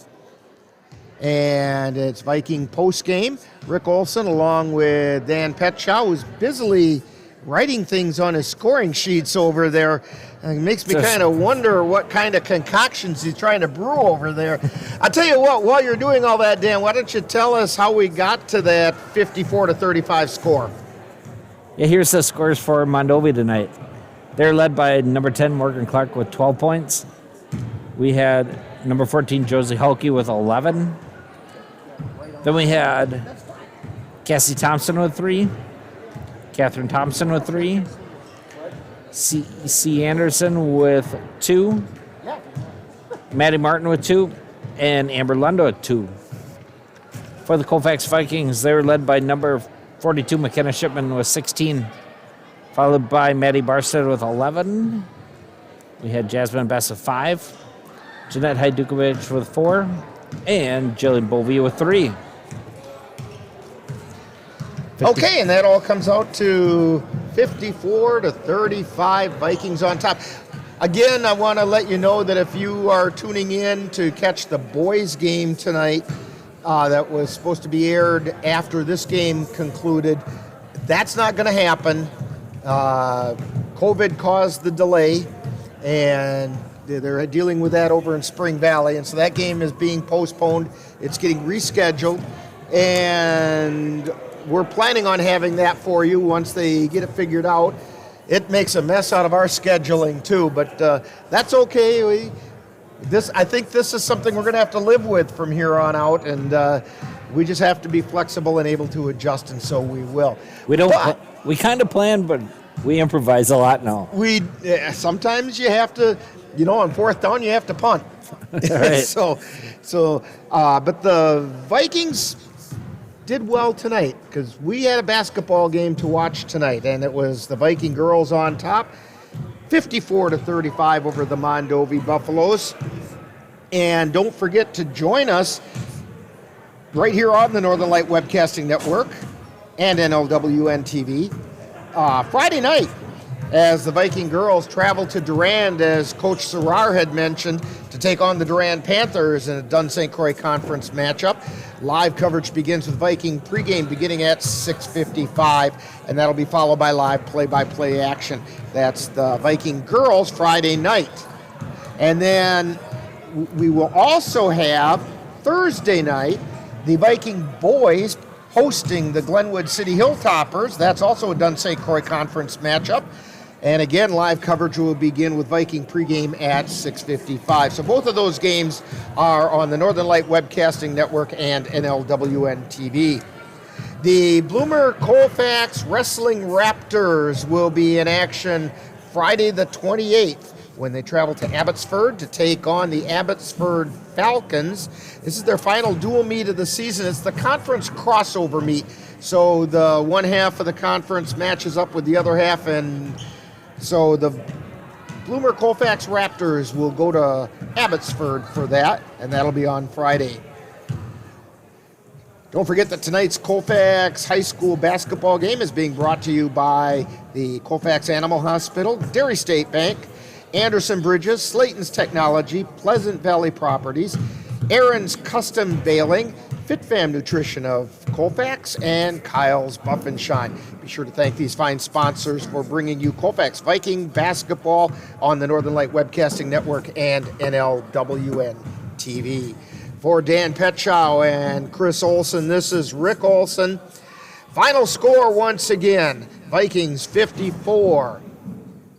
And it's Viking post-game. Rick Olson along with Dan Petshaw, who's busily writing things on his scoring sheets over there. It makes me kind of wonder what kind of concoctions he's trying to brew over there. I'll tell you what, while you're doing all that, Dan, why don't you tell us how we got to that 54-35 score? Yeah, here's the scores for Mondovi tonight. They're led by number 10, Morgan Clark, with 12 points. We had number 14, Josie Hulke, with 11. Then we had Cassie Thompson with 3. Catherine Thompson with 3. C. Anderson with 2. Maddie Martin with 2. And Amber Lundo with 2. For the Colfax Vikings, they were led by number 42, McKenna Shipman, with 16. Followed by Maddie Barstead with 11. We had Jasmine Bess with 5. Jeanette Hajdukovic with 4. And Jillian Bovee with 3. Okay, and that all comes out to 54-35, Vikings on top. Again, I want to let you know that if you are tuning in to catch the boys' game tonight, that was supposed to be aired after this game concluded, that's not going to happen. COVID caused the delay, and they're dealing with that over in Spring Valley, and so that game is being postponed. It's getting rescheduled, and we're planning on having that for you once they get it figured out. It makes a mess out of our scheduling too, but that's okay. I think this is something we're going to have to live with from here on out, and we just have to be flexible and able to adjust, and so we will. We kind of plan, but we improvise a lot now. Sometimes you have to, on fourth down you have to punt. Right. But the Vikings did well tonight because we had a basketball game to watch tonight, and it was the Viking girls on top, 54-35 over the Mondovi Buffaloes. And don't forget to join us right here on the Northern Light Webcasting Network and NLWN-TV Friday night as the Viking girls travel to Durand, as Coach Serrar had mentioned, to take on the Durand Panthers in a Dunn St. Croix Conference matchup. Live coverage begins with Viking pregame beginning at 6:55, and that'll be followed by live play-by-play action. That's the Viking girls Friday night. And then we will also have Thursday night the Viking boys hosting the Glenwood City Hilltoppers. That's also a Dunn St. Croix Conference matchup. And again, live coverage will begin with Viking pregame at 6:55. So both of those games are on the Northern Light Webcasting Network and NLWN-TV. The Bloomer Colfax Wrestling Raptors will be in action Friday the 28th when they travel to Abbotsford to take on the Abbotsford Falcons. This is their final dual meet of the season. It's the conference crossover meet. So the one half of the conference matches up with the other half, and so the Bloomer Colfax Raptors will go to Abbotsford for that, and that'll be on Friday. Don't forget that tonight's Colfax High School basketball game is being brought to you by the Colfax Animal Hospital, Dairy State Bank, Anderson Bridges, Slayton's Technology, Pleasant Valley Properties, Aaron's Custom Baling, FitFam Nutrition of Colfax, and Kyle's Buff and Shine. Be sure to thank these fine sponsors for bringing you Colfax Viking basketball on the Northern Light Webcasting Network and NLWN-TV. For Dan Petshaw and Chris Olson, this is Rick Olson. Final score once again, Vikings 54,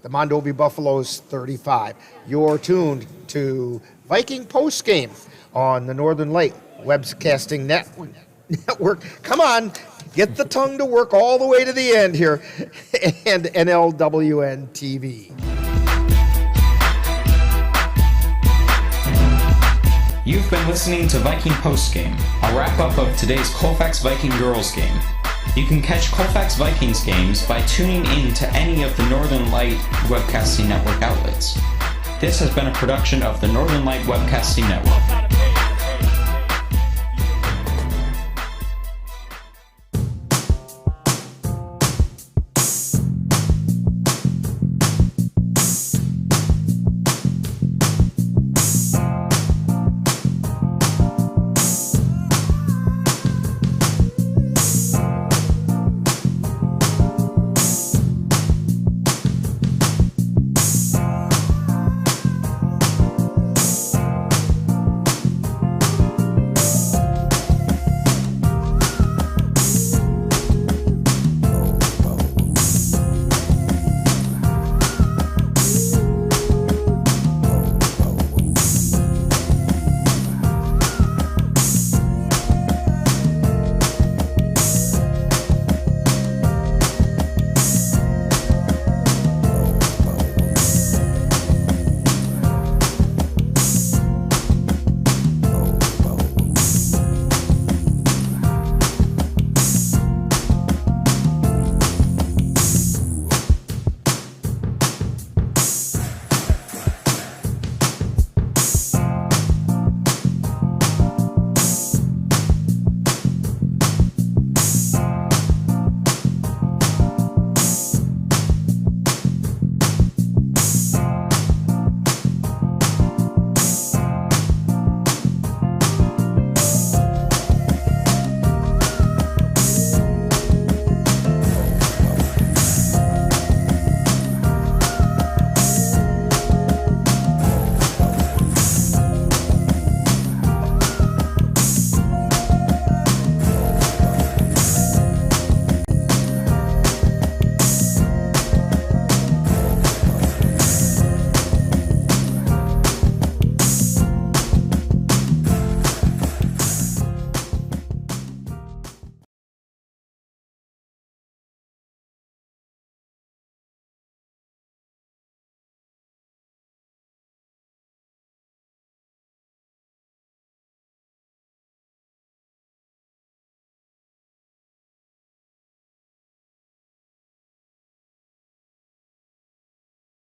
the Mondovi Buffaloes 35. You're tuned to Viking Postgame on the Northern Light Webcasting Network. Come on, get the tongue to work all the way to the end here. And NLWN-TV. You've been listening to Viking Postgame, a wrap-up of today's Colfax Viking Girls game. You can catch Colfax Vikings games by tuning in to any of the Northern Light Webcasting Network outlets. This has been a production of the Northern Light Webcasting Network.